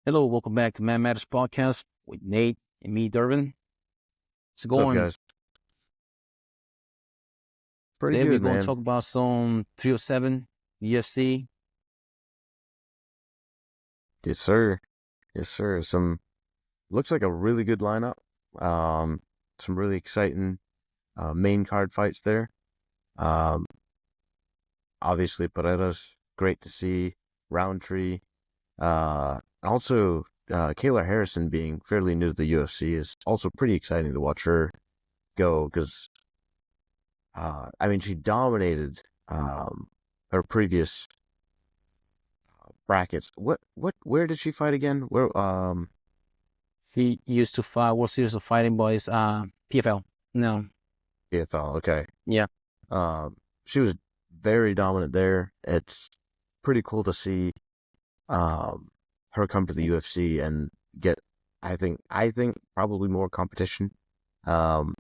Hello, welcome back to Man Matters Podcast with Nate and me, Durbin. It's What's up, going. guys? Pretty Today we're good, going to man. talk about some 307 UFC. Yes, sir. Yes, sir. Looks like a really good lineup. Some really exciting main card fights there. Um, Obviously Paredes, great to see. Roundtree. Also, Kayla Harrison being fairly new to the UFC is also pretty exciting to watch her go because, she dominated her previous brackets. Where did she fight again? She used to fight World Series of Fighting Boys, PFL. No, PFL. Okay. yeah. She was very dominant there. It's pretty cool to see her come to the UFC and get, I think probably more competition. Um,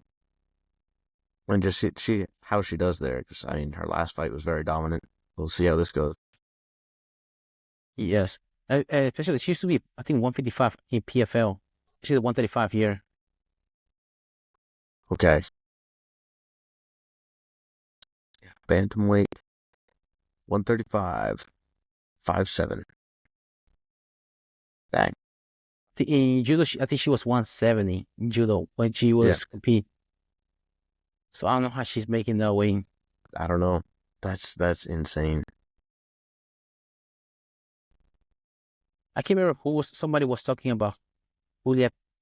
and just see how she does there. Because her last fight was very dominant. We'll see how this goes. Yes. Especially, she used to be, I think, 155 in PFL. She's 135 here. Okay. Bantamweight, 135, 5'7". Dang. In judo, I think she was 170 in judo when she was competing. So I don't know how she's making that weight. I don't know. That's insane. I can't remember somebody was talking about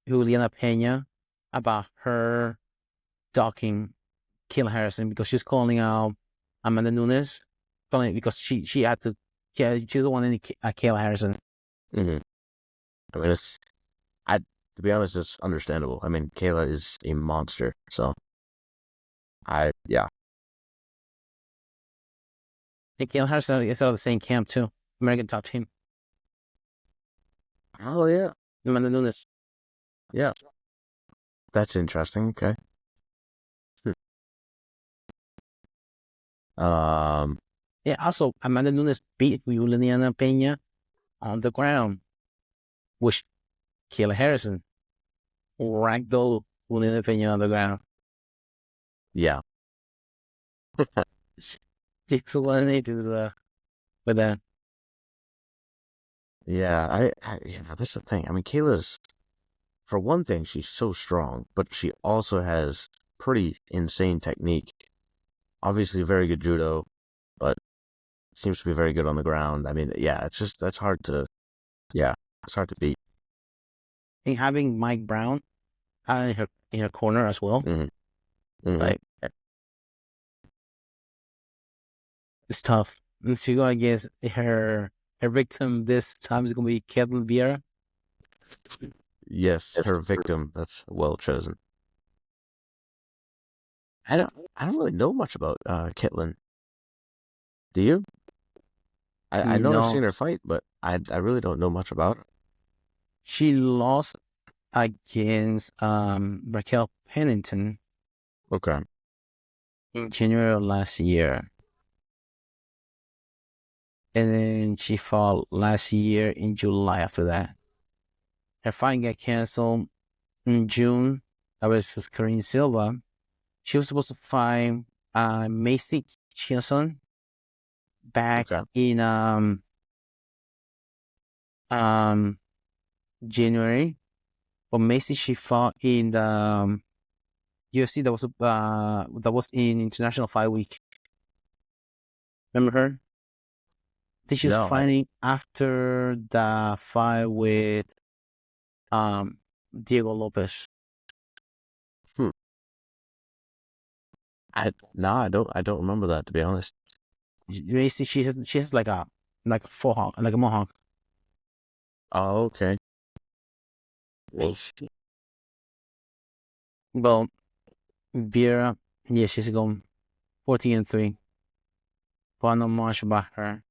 Juliana Pena about her docking Kayla Harrison because she's calling out Amanda Nunes, calling because she had to. Yeah, she doesn't want any Kayla Harrison. Mm-hmm. To be honest, it's understandable. Kayla is a monster, so yeah. I think Kayla Harrison is out of the same camp too. American Top Team. Oh yeah, Amanda Nunes. yeah. That's interesting. Okay. Um. Yeah, also Amanda Nunes beat Juliana Pena on the ground, which Kayla Harrison ragdolled Juliana Pena on the ground. Yeah. She's eliminated with that. Yeah. Yeah. That's the thing. Kayla's, for one thing, she's so strong, but she also has pretty insane technique. Obviously, very good judo, but seems to be very good on the ground. Yeah. It's hard to beat. And having Mike Brown in her corner as well. Mm-hmm. Mm-hmm. Like it's tough. And she's gonna guess her victim this time is gonna be Kevin Vieira. Yes, Yes. her victim. That's well chosen. I don't really know much about Kitlin. Do you? I know I've No, seen her fight, but I really don't know much about her. she lost against Raquel Pennington Okay. in January of last year, and then she fought last year in July. After that, her fight got canceled in June. That was Karine Silva. She was supposed to fight Macy Chiasson back Okay. in um January. But Macy she fought in the UFC that was in International Fight Week. Remember her? I think she was No, fighting after the fight with um Diego Lopez. hmm. I don't remember that, to be honest. Macy she has like a mohawk, like a mohawk. Oh, okay. Well, Vera, yeah, she's going 14-3. But I know much about her.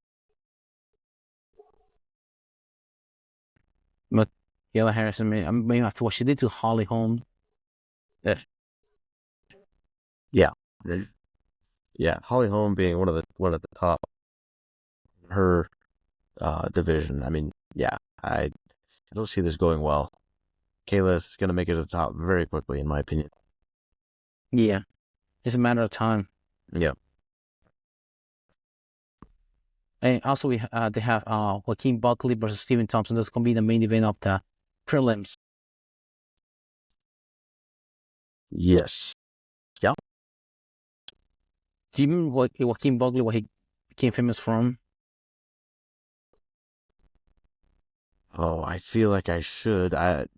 But Kayla Harrison, maybe after what she did to Holly Holm. Yeah. Yeah. Yeah. Holly Holm being one of the top her division. Yeah. I don't see this going well. Kayla is going to make it to the top very quickly, in my opinion. Yeah, it's a matter of time. Yeah. And also, they have Joaquin Buckley versus Stephen Thompson. That's gonna be the main event of the prelims. Yes. Yeah. Do you remember Joaquin Buckley, what he became famous from? Oh, I feel like I should.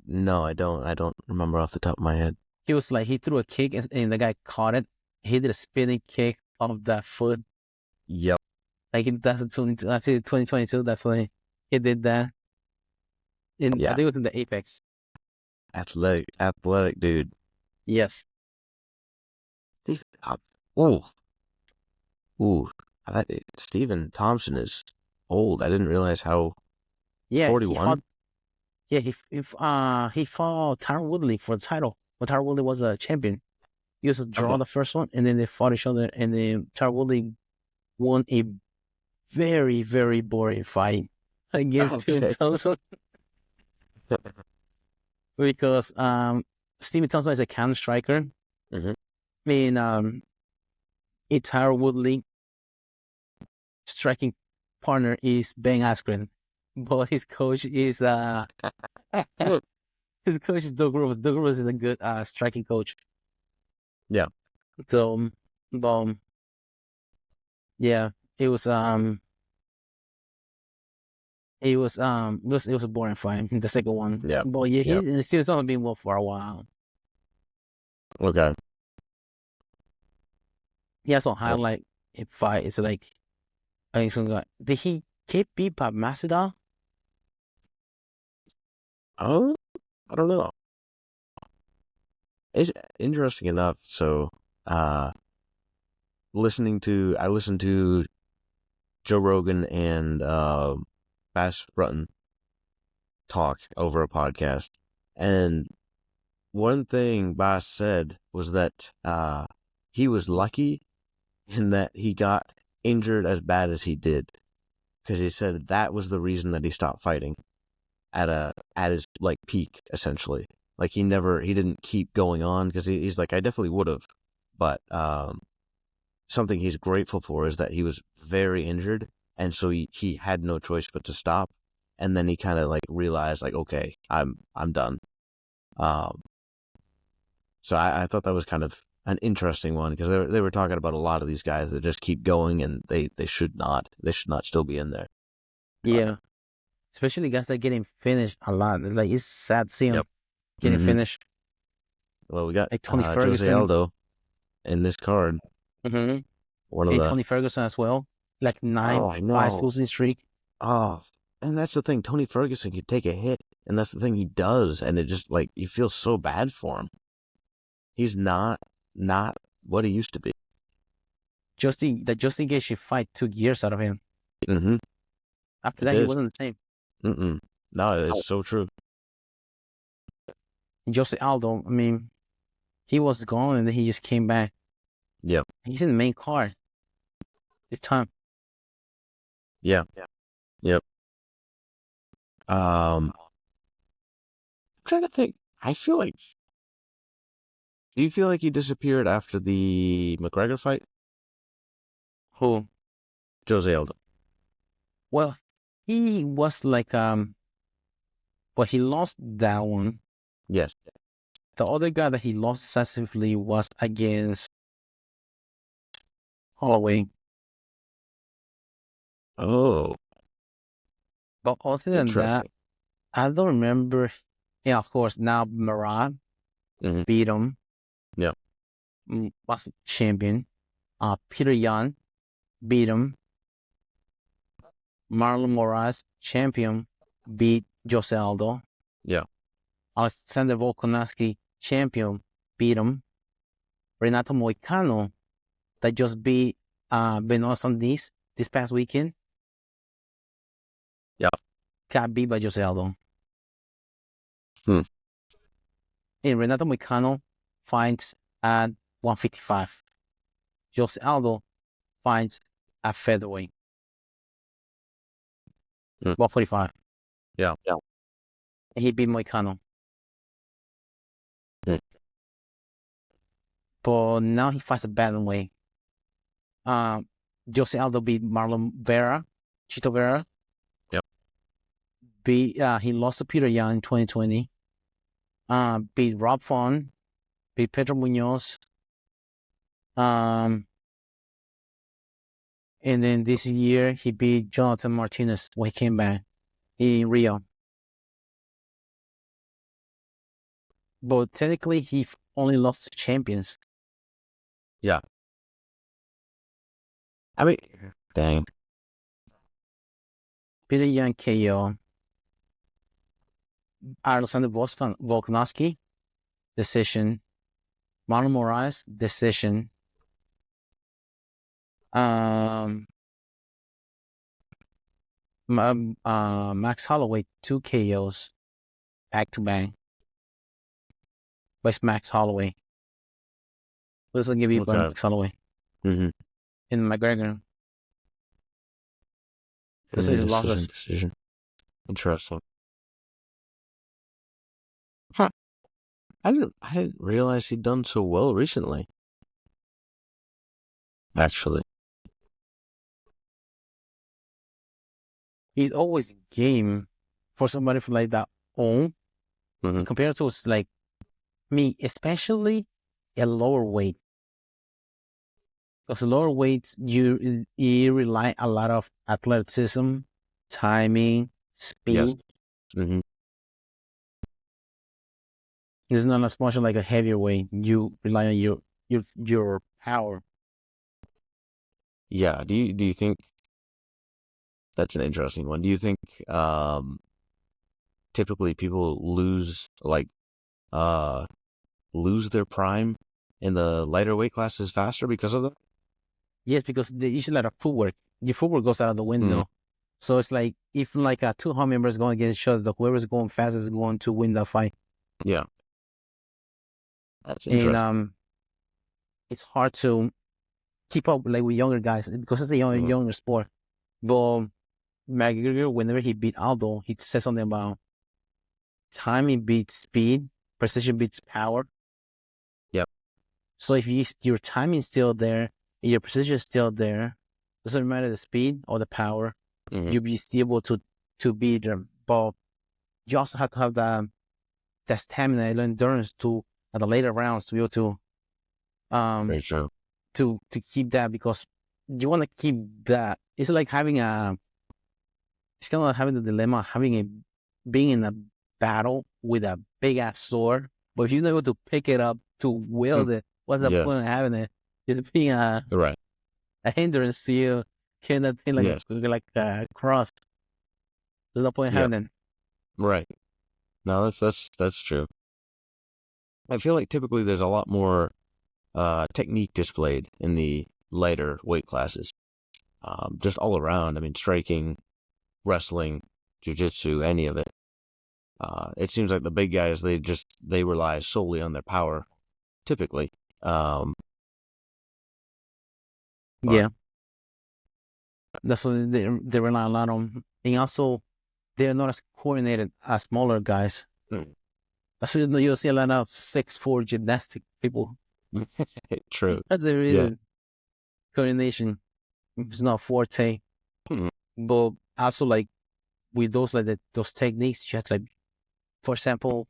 No, I don't. I don't remember off the top of my head. He was like, he threw a kick and the guy caught it. He did a spinning kick off that foot. Yep. Like that's 2022. That's when he did that. I Yeah. think it was in the Apex. Athletic dude. Yes. Oh, ooh. Stephen Thompson is old. I didn't realize how. Yeah, he 41. fought. Yeah, he fought Tyron Woodley for the title when Tyron Woodley was a champion. He was to draw Oh. the first one, and then they fought each other, and then Tyron Woodley won a very, very boring fight against Stephen Okay. Thompson because Stephen Thompson is a counter striker. Mm-hmm. And Tyron Woodley striking partner is Ben Askren, but his coach is his coach is Doug Rose. Doug Rose is a good striking coach. Yeah. So, yeah, it was it was a boring fight. The second one, Yeah. but yeah, Yeah. he's still only been well for a while. Okay. He has some Oh, highlight in fight. It's like I think some guy did he get beat by Masvidal? oh, I don't know. It's interesting enough. So, uh, I listened to Joe Rogan and Bass Rutten talk over a podcast, and one thing Bass said was that he was lucky in that he got injured as bad as he did, because he said that was the reason that he stopped fighting at his like peak, essentially. Like he didn't keep going on because he's like, I definitely would have, but something he's grateful for is that he was very injured, and so he had no choice but to stop. And then he kind of like realized, like, okay, I'm done. Um, so I thought that was kind of an interesting one, because they were talking about a lot of these guys that just keep going, and they should not still be in there. But Yeah, especially guys that are getting finished a lot. Like it's sad to see him yep. getting Mm-hmm. finished. Well, we got Like Tony Jose Ferguson. Aldo in this card. Mm-hmm. One of And the Tony Ferguson as well. Like Oh, nine I fights know. losing streak. Oh, and that's the thing. Tony Ferguson could take a hit, and that's the thing he does, and it just like you feel so bad for him. He's not what he used to be. Justin Gaethje fight took years out of him. Mm-hmm. After It that, he did. wasn't the same. Mm-mm. No, it's so true. And Jose Aldo, I mean, he was gone and then he just came back. Yep. He's in the main card this time. Yeah. Yep. I'm trying to think. I feel like. Do you feel like he disappeared after the McGregor fight? Who? Jose Aldo. Well, he was like but he lost that one. Yes. The other guy that he lost decisively was against Holloway. Oh, But other than that, interesting. I don't remember. Yeah, of course. Now Marat Mm-hmm. beat him. Yeah. Was champion. Peter Yan beat him. Marlon Moraes, champion, beat Jose Aldo. Yeah. Alexander Volkanovski, champion, beat him. Renato Moicano, that just beat Benoit Sandis this past weekend, Yeah. got beat by Jose Aldo. Hmm. And Renato Moicano fights at 155. Jose Aldo fights at featherweight, Hmm. 145. Yeah. Yeah. and he beat Moicano. Mm. But now he fights a bantamweight. Jose Aldo beat Marlon Vera, Chito Vera. Yep. He lost to Peter Yan in 2020. Beat Rob Font, beat Pedro Munoz. And then this year he beat Jonathan Martinez when he came back in Rio. But technically, he only lost to champions. Yeah. I mean, dang. Peter Yan KO. Alexander Volkanovski, decision. Marlon Moraes, decision. Max Holloway, 2 KOs, back to back. But it's Max Holloway. Let's give you Okay. Max Holloway. Mm-hmm. In McGregor. This is losses. Decision. Interesting. Huh. I didn't realize he'd done so well recently. Actually. He's always game for somebody from like that own. Mm-hmm. Compared to like me, especially a lower weight. Because lower weights, you rely a lot of athleticism, timing, speed. Yes. Mm-hmm. It's not as much like a heavier weight. You rely on your power. Yeah. Do you think that's an interesting one? Do you think typically people lose their prime in the lighter weight classes faster because of that? Yes, because they usually like a footwork. Your footwork goes out of the window. Mm. So it's like if like two hard members going against each other, whoever's going fastest is going to win that fight. Yeah. That's interesting. And it's hard to keep up like with younger guys because it's a younger sport. But McGregor, whenever he beat Aldo, he said something about timing beats speed, precision beats power. Yep. So if your timing is still there, your precision is still there, doesn't matter the speed or the power, you'll be still able to beat them. But you also have to have that stamina and endurance to at the later rounds to be able to Very true. to keep that, because you want to keep that. It's like having it's kind of like having the dilemma of being in a battle with a big ass sword, but if you're not able to pick it up to wield it, what's the point of having it? Just being Right. a hindrance to you carrying that thing like a cross. There's no point in having it. Right. No, that's true. I feel like typically there's a lot more technique displayed in the lighter weight classes. Just all around. I mean, striking, wrestling, jiu-jitsu, any of it. It seems like the big guys, they rely solely on their power, typically. Yeah, that's what they rely a lot on, and also they're not as coordinated as smaller guys. That's why you'll see a lot of 6'4" gymnastic people. True. That's the reason. Coordination is not forte. But also like with those those techniques, you have to, like, for example,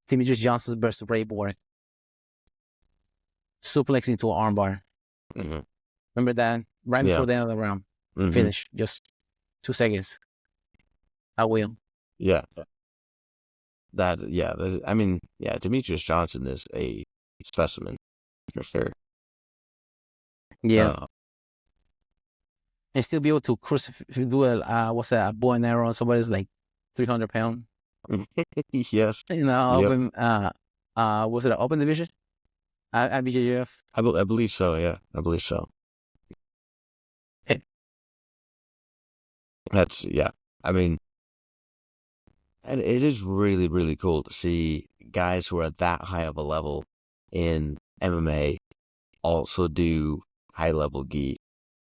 Demetrius Johnson versus Ray Borg, suplex into an armbar. Remember that? Right before the end of the round. Finish. Just 2 seconds. I will. Yeah. I mean, Demetrius Johnson is a specimen for sure. Yeah. And still be able to do a bow and arrow on somebody's like 300 pounds. Yes. Open, was it an open division? At BJJF? I believe so, yeah. I believe so. I mean, and it is really, really cool to see guys who are at that high of a level in MMA also do high-level gi.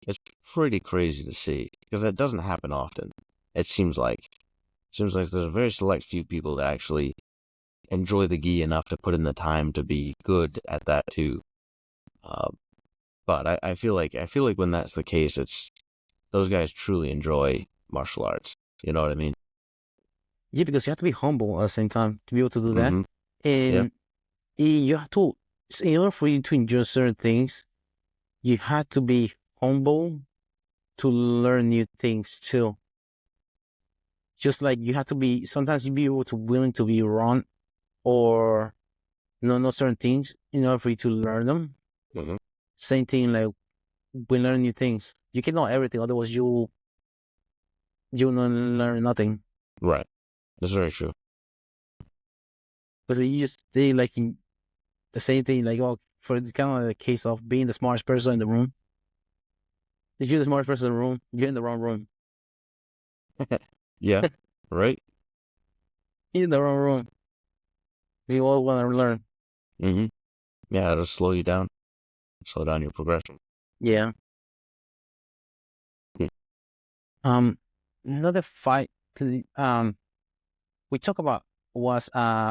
It's pretty crazy to see because that doesn't happen often, it seems like. seems like there's a very select few people that actually enjoy the gi enough to put in the time to be good at that too. But I feel like when that's the case, it's those guys truly enjoy martial arts. You know what I mean? Yeah, because you have to be humble at the same time to be able to do that. Mm-hmm. Yeah. And you have to, in order for you to enjoy certain things, you have to be humble to learn new things too. Just like you have to be, sometimes you be able to willing to be wrong or not know certain things in order for you to learn them. Mm-hmm. Same thing like when learning new things. You can know everything, otherwise you will learn nothing. Right. That's very true. Because you just stay like in the same thing, like oh, for it's kind of like the case of being the smartest person in the room. If you're the smartest person in the room, you're in the wrong room. Yeah. Right. You're in the wrong room. You all want to learn. Mm-hmm. Yeah, it'll slow you down. Slow down your progression. Yeah. Mm. Another fight we talk about was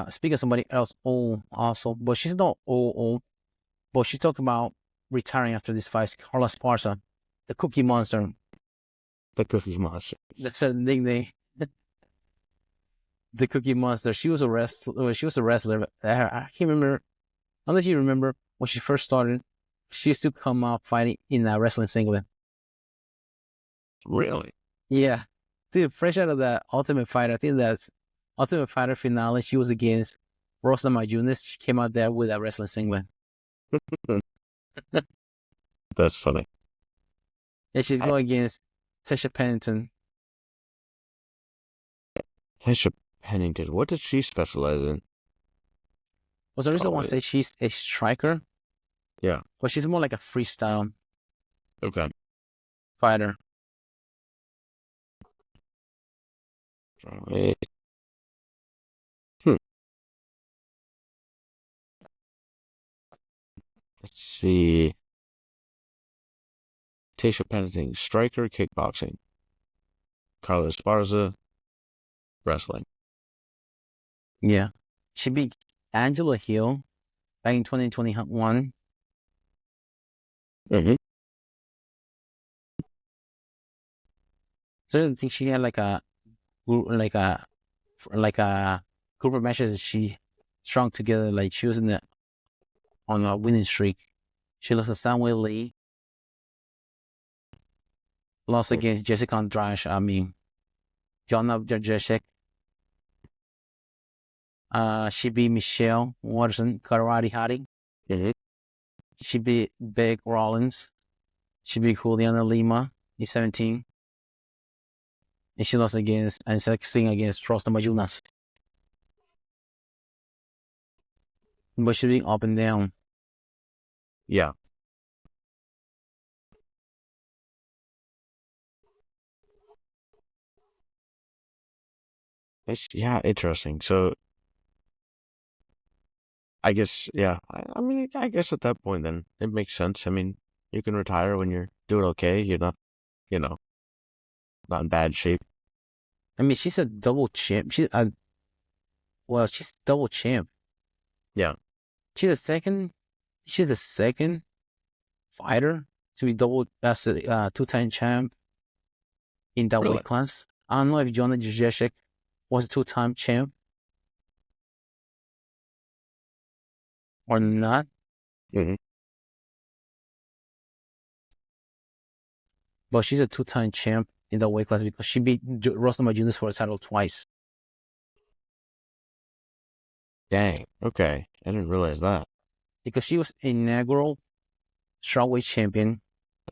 speaking of somebody else old also, but she's not old, but she talked about retiring after this fight. Carla Esparza, the Cookie Monster. The Cookie Monster. That's her nickname. The Cookie Monster. She was a wrestler. She was a wrestler. I can't remember. I don't know if you remember when she first started. She used to come out fighting in a wrestling singlet. Really? Yeah, dude, fresh out of that Ultimate Fighter. I think that's Ultimate Fighter finale. She was against Rosa Majunas. She came out there with a wrestling singlet, That's funny. and she's I, going against Tasha Pennington. Bishop Pennington. What did she specialize in? Was the reason Oh, why I say she's a striker, yeah. but she's more like a freestyle Okay. fighter. Wait. Hmm. Let's see. Tasha Pennington, striker, kickboxing. Carla Esparza, wrestling. Yeah, she beat Angela Hill back in 2021. Mm-hmm. So I think she had like a like a group of matches that she strung together. Like she was in the on a winning streak. She lost to Samuel Lee, lost against Jessica Andrade. I mean, Joanna Jacek. She beat Michelle Watterson, Karate Hottie. Mm-hmm. She beat Big Rollins. She beat Juliana Lima in 17. And she lost against and 16 against Rosta Majunas. But she being up and down. Yeah. Yeah, interesting. So I guess, yeah. I mean, I guess at that point, then it makes sense. I mean, you can retire when you're doing okay. You're not, you know, not in bad shape. I mean, she's a double champ. She's double champ. Yeah. She's the second. She's the second fighter to be double as a two-time champ in that Really? weight class. I don't know if Joanna Jacek was a two-time champ or not, Mm-hmm. but she's a two-time champ in that weight class because she beat Rosa Majunas for the title twice. Dang. Okay. I didn't realize that. Because she was inaugural strawweight champion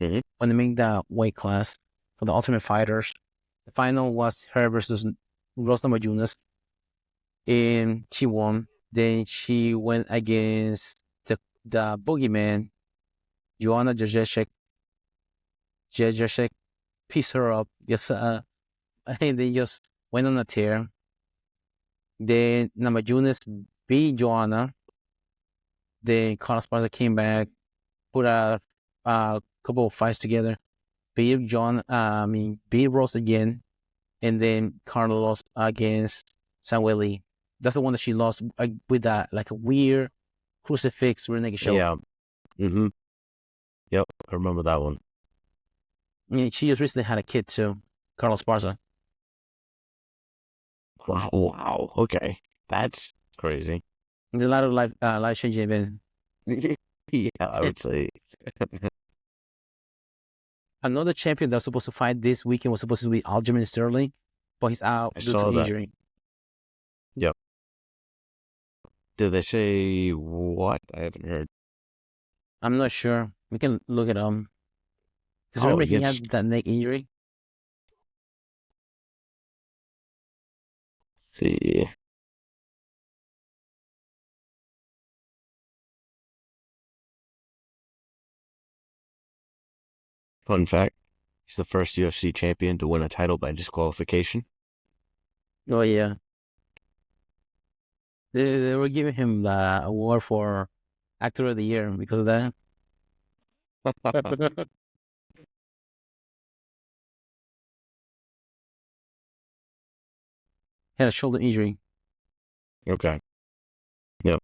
Mm-hmm. when they made that weight class for the Ultimate Fighters. The final was her versus Rosa Majunas, and she won. Then she went against the boogeyman, Joanna Jacek. Jacek pieced her up, just and they just went on a tear. Then Namajunas beat Joanna. Then Carla Esparza came back, put a couple of fights together, beat beat Rose again, and then Carla lost against Samueli. That's the one that she lost with that like a weird crucifix rear naked choke. Yeah. Mm-hmm. Yep, I remember that one. I mean, she just recently had a kid too, Carla Esparza. Wow. Wow. Okay. That's crazy. And a lot of life changing events. Yeah, I would say. Another champion that was supposed to fight this weekend was supposed to be Aljamain Sterling, but he's out I due to saw that. injury. Yep. Did they say what? I haven't heard. I'm not sure. We can look it up. Because Oh, remember he yes. had that neck injury? See. Fun fact, he's the first UFC champion to win a title by disqualification. Oh yeah. They were giving him the award for actor of the year because of that. Had a shoulder injury. Okay. Yep.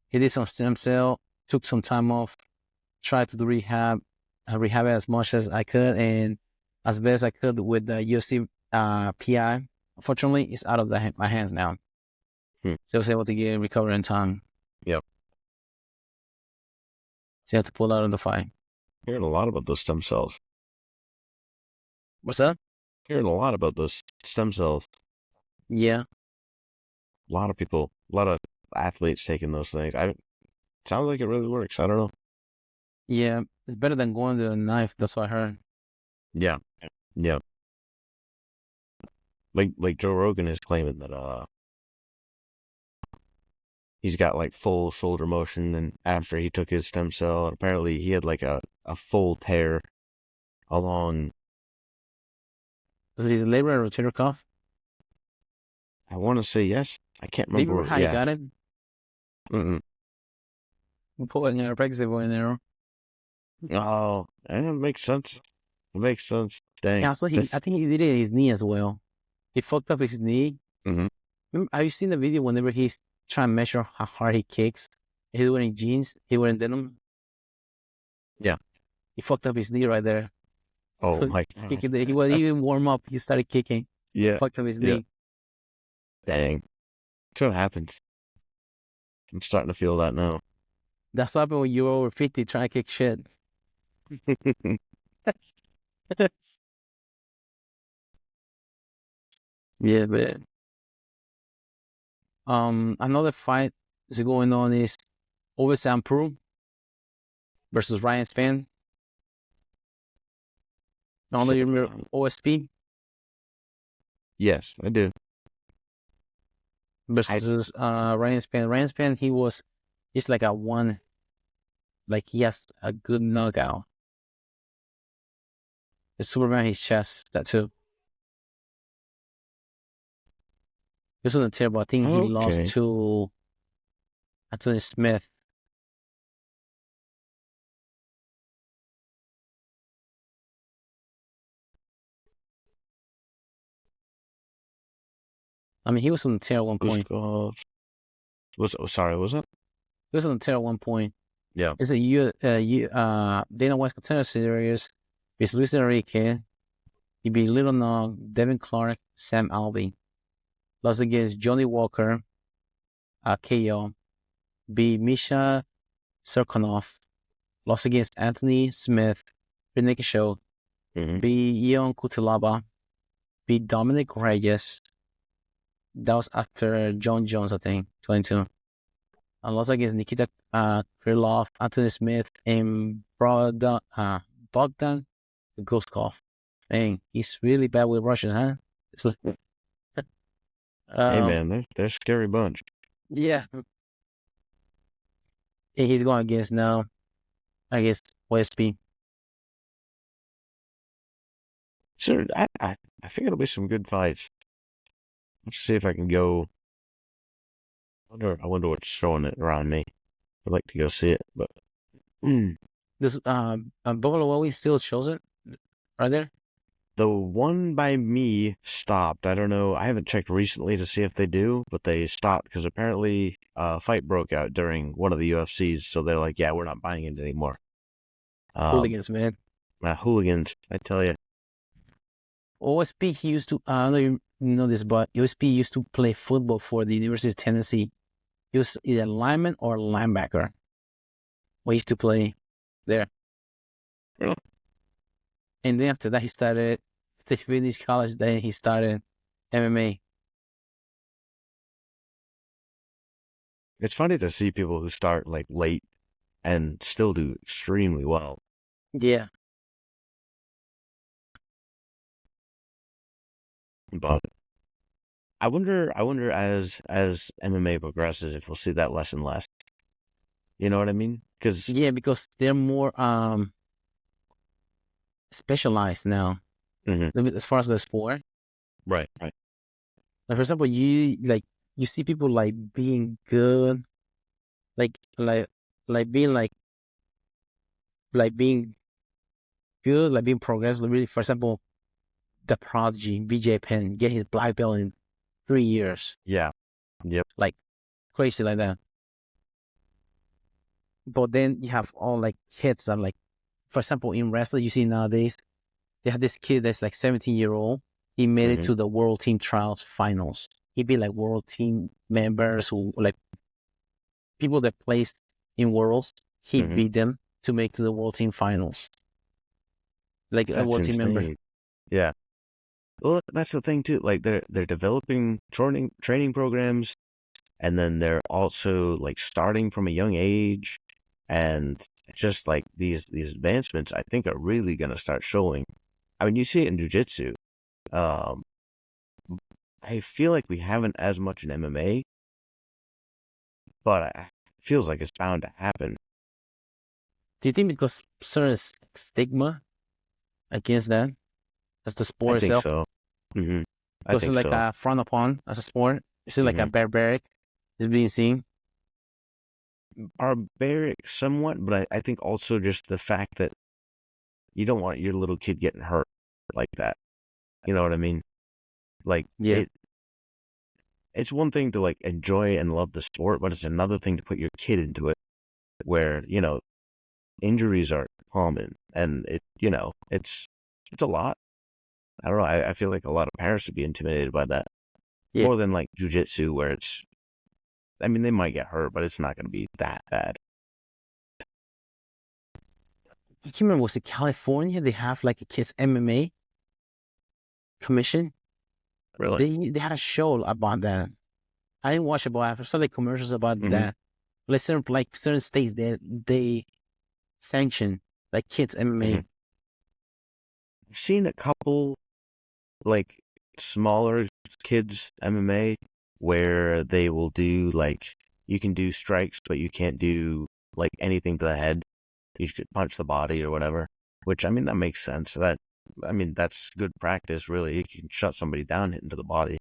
He did some stem cell, took some time off, tried to do rehab, rehab as much as I could and as best I could with the UFC PI. Unfortunately, it's out of my hands now. So I was able to get recovery in time. Yep. So you have to pull out of the fight. Hearing a lot about those stem cells. What's that? Hearing a lot about those stem cells. Yeah. A lot of people, a lot of athletes taking those things. Sounds like it really works. I don't know. Yeah. It's better than going to a knife. That's what I heard. Yeah. Yeah. Like Joe Rogan is claiming that he's got like full shoulder motion, and after he took his stem cell, and apparently he had like a full tear along. Was it his labor or rotator cuff? I want to say yes. I can't Do you remember remember. how he Yeah. got it? Mm-mm. We put it in our practice in there. Oh, and it makes sense. It makes sense. Dang. Yeah, so I think he did it in his knee as well. He fucked up his knee. Mm-hmm. Have you seen the video whenever he's trying to measure how hard he kicks? He's wearing jeans, he wearing denim. Yeah. He fucked up his knee right there. Oh my God. He was even warm up. He started kicking. Yeah. Fucked up his Yeah. knee. Dang. That's what happens. I'm starting to feel that now. That's what happened when you're over 50 trying to kick shit. Yeah, but another fight is going on is Ovesam Pro versus Ryan Spann. I don't know you remember OSP Yes, I do. versus Ryan Spann. Ryan Spann, he's like a one, like he has a good knockout. The Superman, his chest, that too. This wasn't terrible. I think he lost Okay. to Anthony Smith. I mean, he was on the tail at one point. Sorry, was it? He was on the tail at one point. Yeah. It's Dana White's Contender Series. It's Luis Enrique. He beat Little Nog, Devin Clark, Sam Alvey. Lost against Johnny Walker, KO. Beat Misha Serkonov. Lost against Anthony Smith, Nick Show. Mm-hmm. Beat Ion Kutilaba. Beat Dominic Reyes. That was after John Jones, I think, 22. And lost against Nikita Krylov, Anthony Smith, and Bogdan Guskov. Dang, he's really bad with Russian, huh? It's like, Hey man, they're a scary bunch. yeah. And he's going against now, I guess, OSP. Sure, I think it'll be some good fights. Let's see if I can go. I wonder what's showing it around me. I'd like to go see it, but This Buffalo always still shows it right there. The one by me stopped. I don't know. I haven't checked recently to see if they do, but they stopped because apparently a fight broke out during one of the UFCs. So they're like, yeah, we're not buying it anymore. Hooligans, man. Hooligans, I tell you. OSP, he used to, I don't know if you know this, but OSP used to play football for the University of Tennessee. He was either lineman or linebacker. We used to play there. Really? And then after that, he started, to finish college, then he started MMA. It's funny to see people who start like late and still do extremely well. Yeah. But I wonder as MMA progresses if we'll see that less and less. You know what I mean? Because Yeah, because they're more specialized now. As far as the sport. right. Like for example, you see people like being good, like like like being like being good, like being progressive. Really, for example, the prodigy BJ Penn get his black belt in 3 years, Yeah. Yep. like crazy like that. But then you have all like kids that like, for example, in wrestling, you see nowadays they have this kid that's like 17-year-old. He made it Mm-hmm. to the World Team Trials finals. He'd be like world team members who like people that placed in worlds. He Mm-hmm. beat them to make to the World Team finals, like a That's World Team member. insane. Yeah. Well, that's the thing too. Like they're developing training programs, and then they're also like starting from a young age, and just like these advancements, I think are really gonna start showing. I mean, you see it in jujitsu. Um, I feel like we haven't as much in MMA, but it feels like it's bound to happen. Do you think because certain stigma against that as the I sport think itself? so. Hmm. I Because it's think like so. a frowned upon as a sport. It's like a Hmm. barbaric is being seen. Barbaric somewhat, but I think also just the fact that you don't want your little kid getting hurt like that. You know what I mean? Like Yeah, it's one thing to like enjoy and love the sport, but it's another thing to put your kid into it where, injuries are common and it's a lot. I don't know. I feel like a lot of parents would be intimidated by that yeah. more than like jujitsu where I mean, they might get hurt, but it's not going to be that bad. I can't remember, was it California? They have like a kids MMA commission. Really? They had a show about that. I didn't watch it, but I saw like commercials about Hmm. that. Like certain states they sanction like kids Hmm. MMA. I've seen a couple like smaller kids MMA where they will do like you can do strikes, but you can't do like anything to the head. You could punch the body or whatever. Which I mean that makes sense. That's good practice really. You can shut somebody down hitting to the body.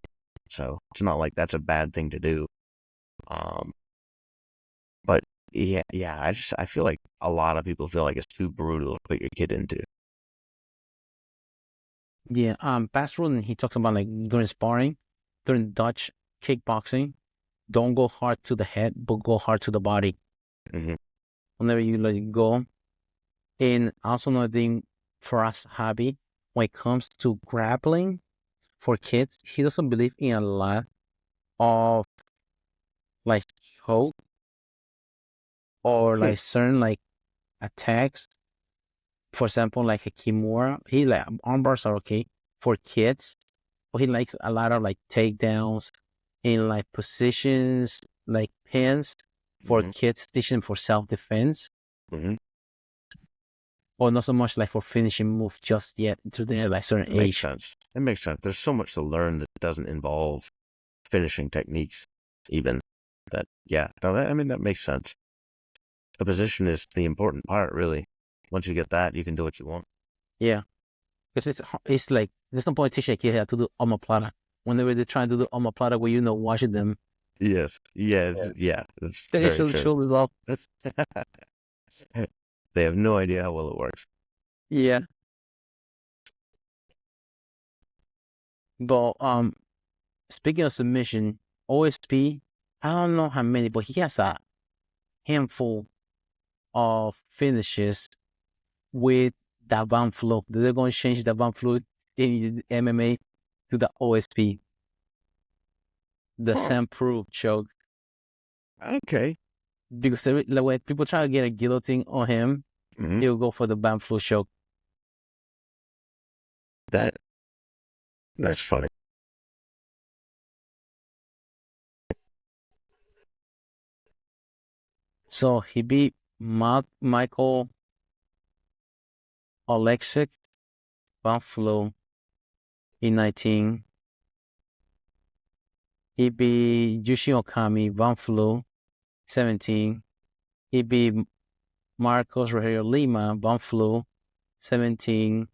So it's not like that's a bad thing to do. Um but yeah, I feel like a lot of people feel like it's too brutal to put your kid into. Yeah, Bass Rutten, he talks about like during sparring, during Dutch kickboxing, don't go hard to the head, but go hard to the body. Hmm. Whenever you let go. And also another thing for us, hobby, when it comes to grappling for kids, he doesn't believe in a lot of like choke or like certain like attacks. For example, like a Kimura, he like arm bars are okay for kids, but he likes a lot of like takedowns in like positions like pins for Hmm. kids teaching for self defense, Hmm. or not so much like for finishing move just yet to their like certain It makes age. sense. It makes sense. There's so much to learn that doesn't involve finishing techniques, even. That, yeah. No, I mean, that makes sense. The position is the important part, really. Once you get that, you can do what you want. Yeah, because it's like there's no point teaching a kid how to do omoplata whenever they're trying to do omoplata where watching them. Yes. Yes. Yes. Yeah. That's They very show the true. shoulders off. They have no idea how well it works. Yeah. But speaking of submission, OSP, I don't know how many, but he has a handful of finishes with the Van Flo. They're going to change the Van Flo in MMA to the OSP, the Sam Proof choke. Okay. Because when people try to get a guillotine on him, he'll go for the Van Flo choke. That's funny. So he beat Michael Oleksiak Van Flo in 19. He beat Yushi Okami Van Flo 17. He beat Marcos Rogelio Lima Van Flo 17.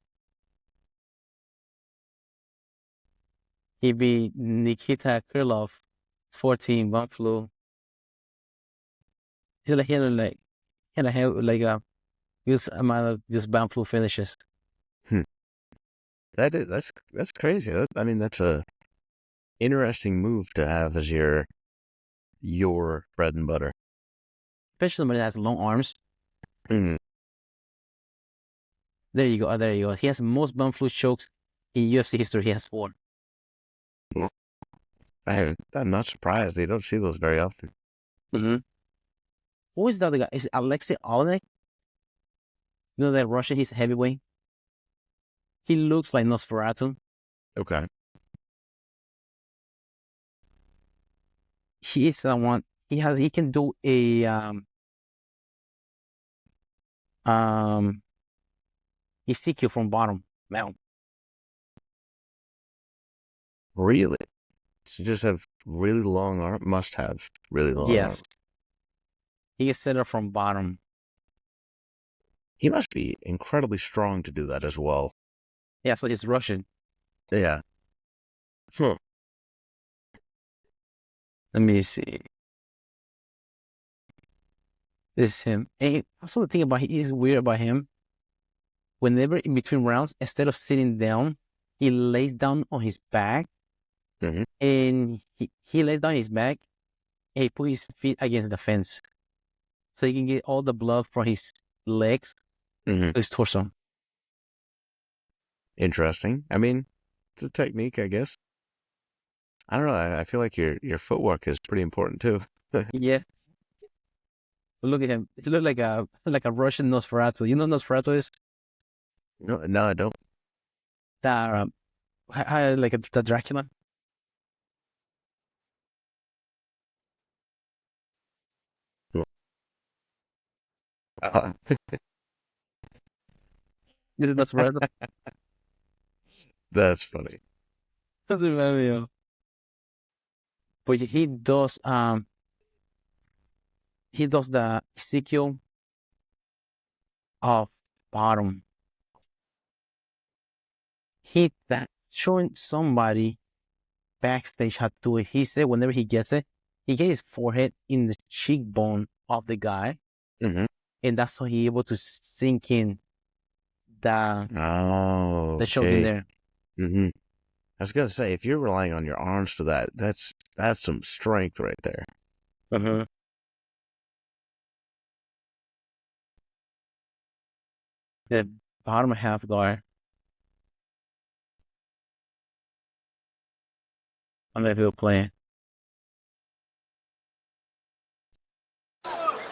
He beat Nikita Krylov 14 Van Flo. He had a huge amount of just Van Flo finishes. That's crazy. I mean, that's a interesting move to have as your bread and butter. Especially somebody that has long arms. Mm. There you go. There you go. He has the most Van Flo chokes in UFC history. He has 4. I'm not surprised. They don't see those very often. Mm-hmm. Who is the other guy? Is it Alexei Olenek? You know that Russian? He's heavyweight. He looks like Nosferatu. Okay. He is the one. He can do a Ezekiel from bottom mount. Really? So just have really long arm. Must have really long arm. Yes, he can set up from bottom. He must be incredibly strong to do that as well. Yeah, so he's Russian. Yeah. Huh. Let me see. This is him. And also the thing about he is weird about him. Whenever in between rounds, instead of sitting down, he lays down on his back, Mm-hmm. and he lays down his back, and he put his feet against the fence, so he can get all the blood from his legs Mm-hmm. to his torso. Interesting. I mean, it's a technique, I guess. I don't know. I feel like your footwork is pretty important too. Yeah, but look at him. He looks like a Russian Nosferatu. You know Nosferatu is No, I don't. the the Dracula. Uh, This is Nosferatu. that's funny. That's very But he does the Ezekiel of bottom. He that showing somebody backstage how to do it. He said whenever he gets it, he gets his forehead in the cheekbone of the guy, Mm-hmm. and that's how he able to sink in the Oh, the choke in okay. there. Mm-hmm. I was gonna say, if you're relying on your arms for that, that's some strength right there. Uh-huh. The bottom half guard. I'm gonna feel playing.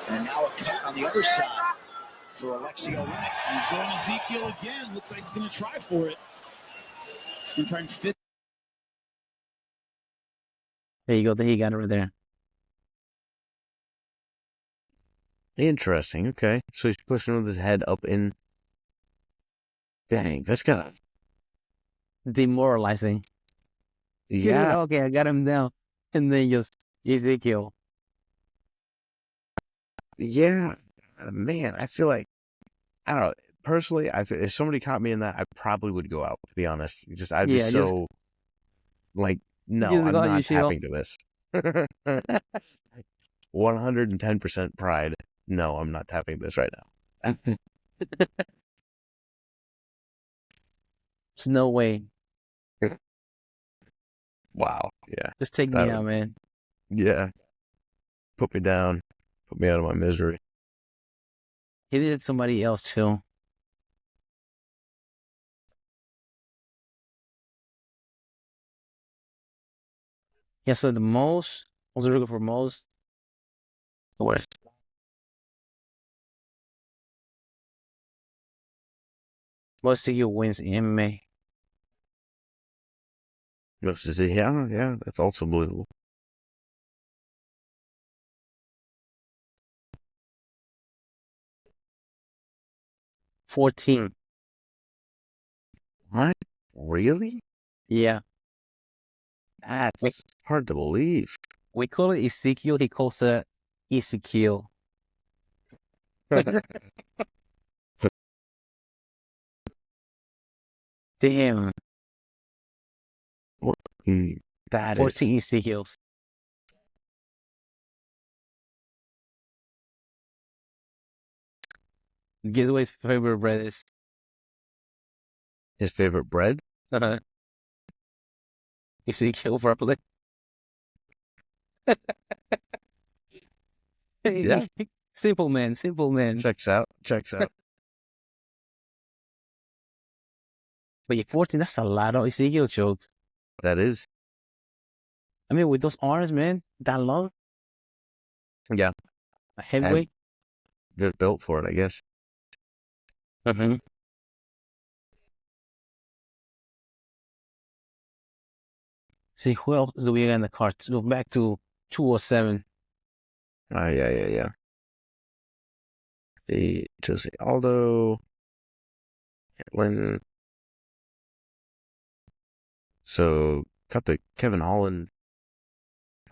And now a cut on the other side for Alexei Olenek. He's going Ezekiel again. Looks like he's going to try for it. He's going to try and fit. There you go. There you got it right there. Interesting. Okay, so he's pushing with his head up in. Dang, that's kind of Demoralizing. yeah, Okay, I got him down. And then just Ezekiel. yeah. Man, I feel like I don't know. Personally, if somebody caught me in that, I probably would go out. To be honest, I'd be Yeah, so like, no, just I'm got not Ezekiel. tapping to this. 110% pride. No, I'm not tapping this right now. There's no way. Wow. Yeah. Just take That me would- out, man. Yeah. Put me down. Put me out of my misery. He needed somebody else too. Yeah, so the most, was looking for most. What? Most CU wins in MMA. Yeah, that's also believable. 14. What? Really? Yeah. That's hard to believe. We call it Ezekiel. He calls it Ezekiel. Damn. That 14 is Ezekiels. Guess what his favorite bread is? his favorite bread. Ezekiel probably. Yeah. Simple man, simple man. Checks out. But yeah, 14, that's a lot of Ezekiel jokes. That is. I mean, with those arms, man, that long, Yeah. a heavyweight. They're built for it, I guess. Mm-hmm. See, who else do we got in the card? So back to 207. Yeah. The Jose Aldo. When so got the Kevin Holland.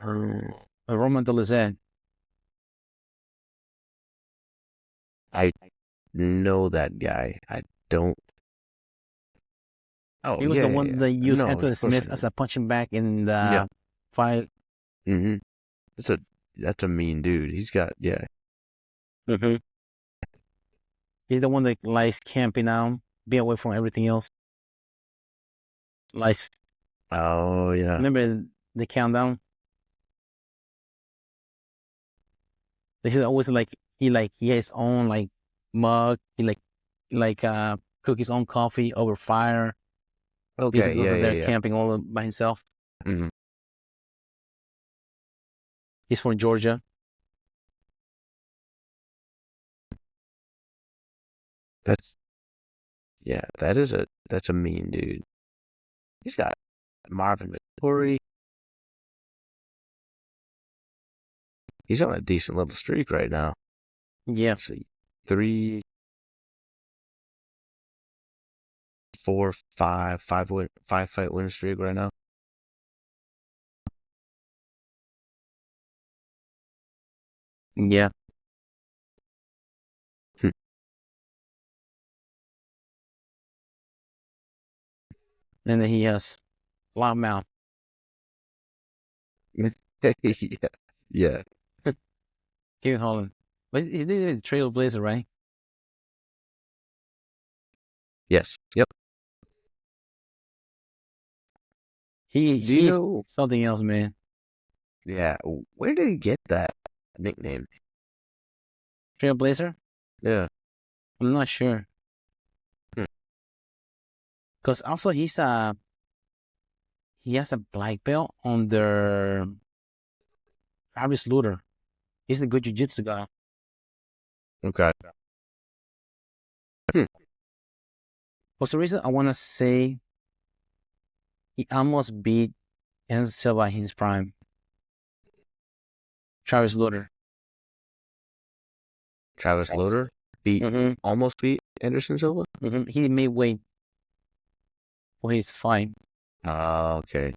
Roman Dolizan. I know that guy. I don't. Oh, He was the one that used No, Anthony of course Smith I as a punching bag in the Yeah. fight. know. That's a mean dude. He's got Mm-hmm. He's the one that likes camping out, be away from everything else. Likes, Oh yeah. remember the countdown? This is always he has his own like mug. He cook his own coffee over fire. He's Okay. over there Yeah. camping all by himself. Mhm. He's from Georgia. That's that's a mean dude. He's got Marvin McCory. He's on a decent little streak right now. Yeah. Let's see, 3, 4, 5, 5 fight win streak right now. Yeah. Hmm. And then he has loudmouth. yeah. Kevin Holland. But he did a Trailblazer, right? Yes. Yep. Do you He's know? something else, man. Yeah. Where did he get that nickname? Trailblazer? Yeah. I'm not sure. Hmm. Because also he has a black belt under Travis Lutter. He's a good jiu-jitsu guy. Okay. Hmm. What's the reason I want to say he almost beat Anderson Silva in his prime? Travis Lutter. Travis Loader almost beat Anderson Silva. Mm-hmm. He made weight for his fight. Oh, okay.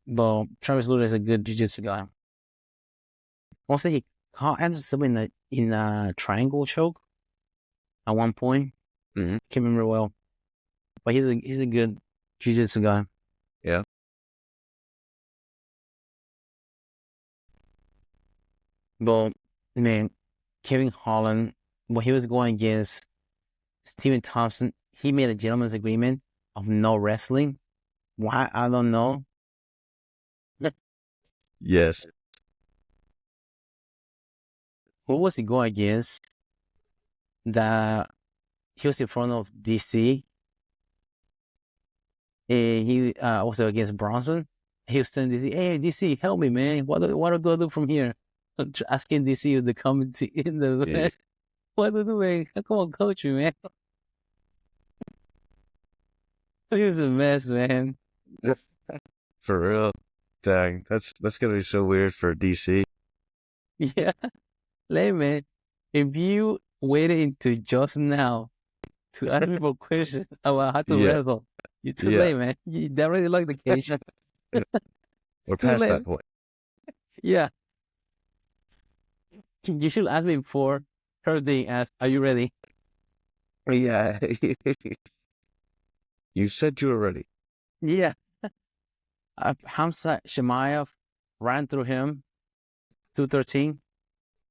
But Travis Lutter is a good jiu-jitsu guy. Also, he caught Anderson Silva in a triangle choke at one point. Mm-hmm. Can't remember well. But he's a good jiu-jitsu guy. Yeah. But man, Kevin Holland, when he was going against Stephen Thompson, he made a gentleman's agreement of no wrestling. Why? I don't know. Yes. Who was he going against? That he was in front of DC. He was against Bronson. He was telling DC, "Hey, DC, help me, man. What do I do from here?" Asking DC to come in the Yeah. what do I do, man? Come on, coach me, man. He was a mess, man. For real. Dang, that's gonna be so weird for DC. Yeah, like, man, if you waited until just now to ask me for questions about how to Yeah, wrestle, you're too yeah. late, man. You already locked the cage. It's We're too past late. that point. Yeah, you should ask me before her being asked, "Are you ready?" Yeah. You said you were ready. Yeah. Hamza Shemaev ran through him 213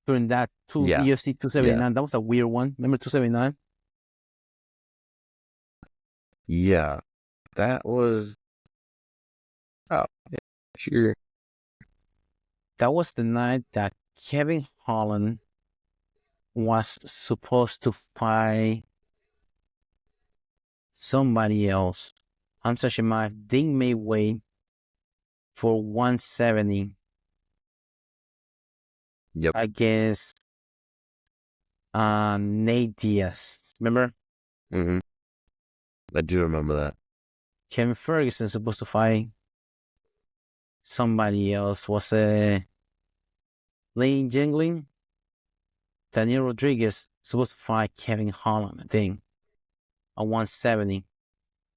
during that Yeah, UFC yeah, 279. That was a weird one. Remember 279? yeah. That was oh yeah, sure. That was the night that Kevin Holland was supposed to fight somebody else. Hamza Shemaev didn't make weight for 170 Yep. against Nate Diaz. Remember? Mm-hmm. I do remember that. Kevin Ferguson supposed to fight somebody else. Was a Lane Jingling? Daniel Rodriguez supposed to fight Kevin Holland, I think, at 170.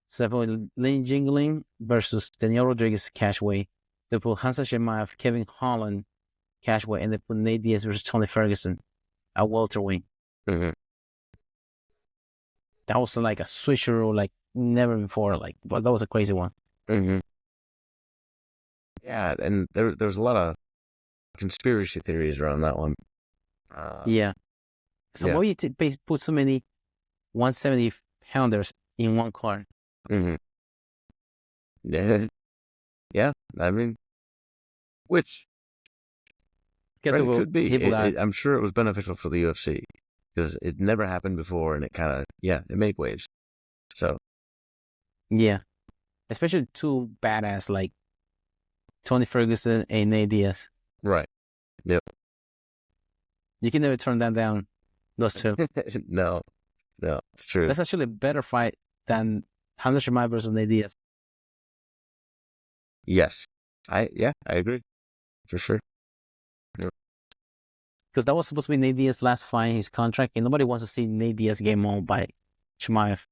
So they put Lane Jingling versus Daniel Rodriguez cashweight. They put Hamza Shemaev, Kevin Holland cashweight, and they put Nate Diaz versus Tony Ferguson at welterweight. Mm-hmm. That was like a switcheroo, like never before. Like, but that was a crazy one. Mm-hmm. Yeah, and there's a lot of conspiracy theories around that one. Yeah. So Yeah. why you put so many 170 pounders in one card? Mm-hmm. Yeah. Yeah. I mean, which Get right, to it go, could be. people got I'm sure it was beneficial for the UFC because it never happened before, and it kind of it made waves. So yeah, especially two badass like Tony Ferguson and Nate Diaz. right. Yep. You can never turn that down. Those two. No, no, it's true. That's actually a better fight than Hamza Shemaev versus Nate Diaz. Yes, I agree for sure. Yep. Because that was supposed to be Nate Diaz's last fight in his contract, and nobody wants to see Nate Diaz get mauled by Shemaev.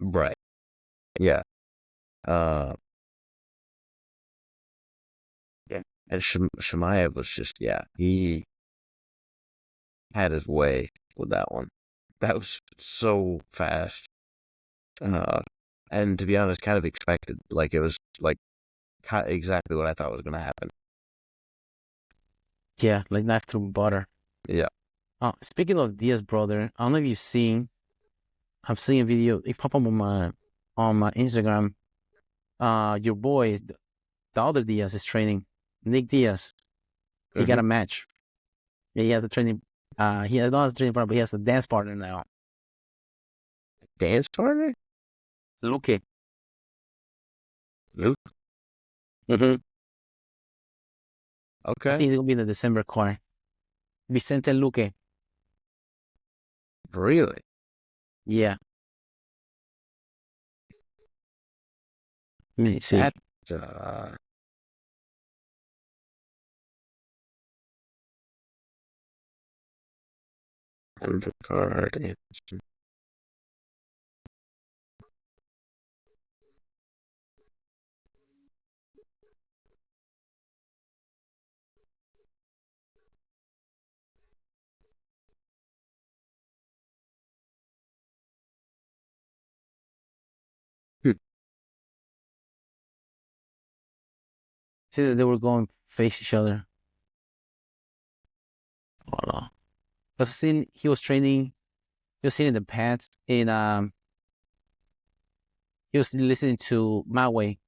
Right. Yeah. Uh. Yeah. And Shemaev was just he had his way with that one. That was so fast. And to be honest, kind of expected. Like it was like exactly what I thought was going to happen. Yeah, like knife through butter. Yeah. Speaking of Diaz brother, I don't know if you've seen. I've seen a video. It popped up on my Instagram. Your boy, the other Diaz is training. Nick Diaz. He got a match. Yeah, he has a training. He has not a training partner, but he has a dance partner now. Dance partner? Luke. Luke? Mm-hmm. I Okay. think he's gonna be in the December card. Vicente Luque. Really? Yeah. Let me see. That undercard. Hmm. See that they were going face each other. Hold on. Because seen he was training. He was sitting in the pads in he was listening to My Way.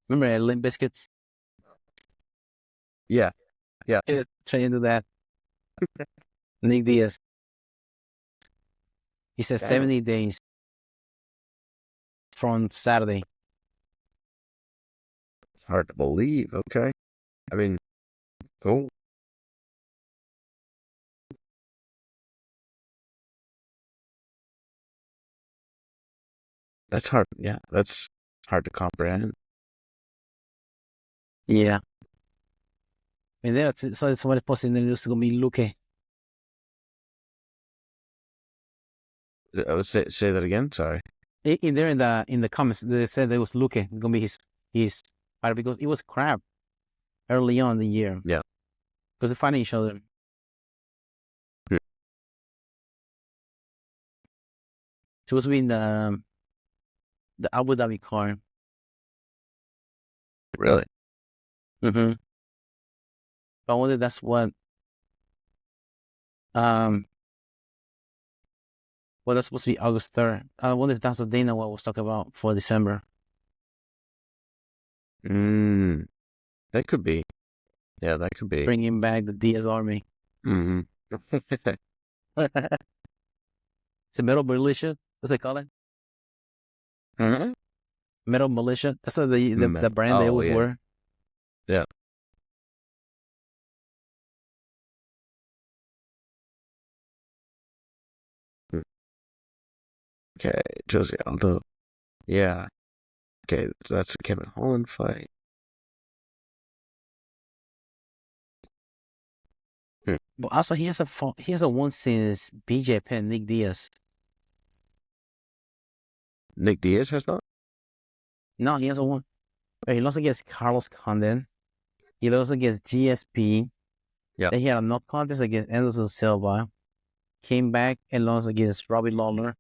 Remember Limp Bizkit? Yeah. He was trying to do that. Nick Diaz. He said Damn. 70 days from Saturday. It's hard to believe. Okay. I mean, cool. That's hard. Yeah, that's hard to comprehend. Yeah. And then so somebody posted in the news it's gonna be Luque. Say that again. Sorry. In there in the comments they said it was Luque. It's gonna be his fighter because it was crap early on in the year. Yeah. Because they're fighting each other. Supposed to be in the Abu Dhabi card. Really? Mm-hmm. But I wonder that's what well that's supposed to be August 3rd. I wonder if that's what Dana White was talking about for December. That could be. Yeah, that could be. Bringing back the Diaz army. Mm-hmm. It's a metal militia. What's they call it? Uh-huh. Metal militia. That's what the brand they always wear. Yeah. Okay, Josie Aldo. Yeah. Okay, that's a Kevin Holland fight. But also he has a one since BJ Penn, Nick Diaz. Nick Diaz has not? No, he has a one. He lost against Carlos Condon. He lost against GSP. Yeah. Then he had a knock contest against Anderson Silva. Came back and lost against Robbie Lawler.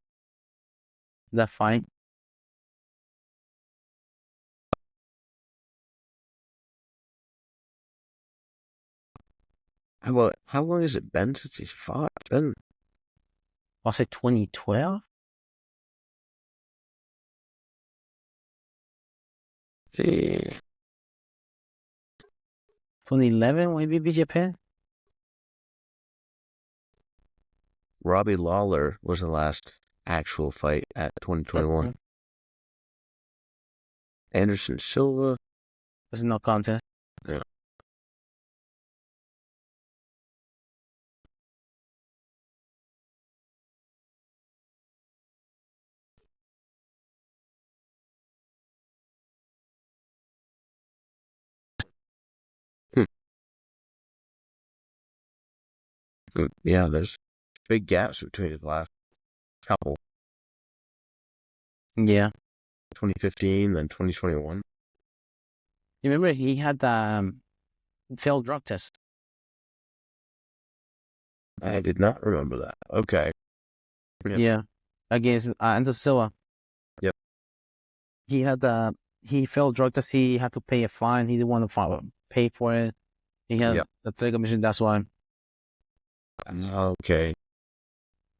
That fight. How long has it been since he's fought? It's been Was it 2012? 2011 when he beat BJ Penn? Robbie Lawler was the last actual fight at 2021. Mm-hmm. Anderson Silva. There's no contest. Yeah. Yeah, there's big gaps between his last couple. Yeah. 2015, then 2021. You remember he had the failed drug test. I did not remember that. Okay. Yep. Yeah. Against Anderson Silva. Yep. He failed drug test. He had to pay a fine. He didn't want to pay for it. He had the play commission. That's why. Okay.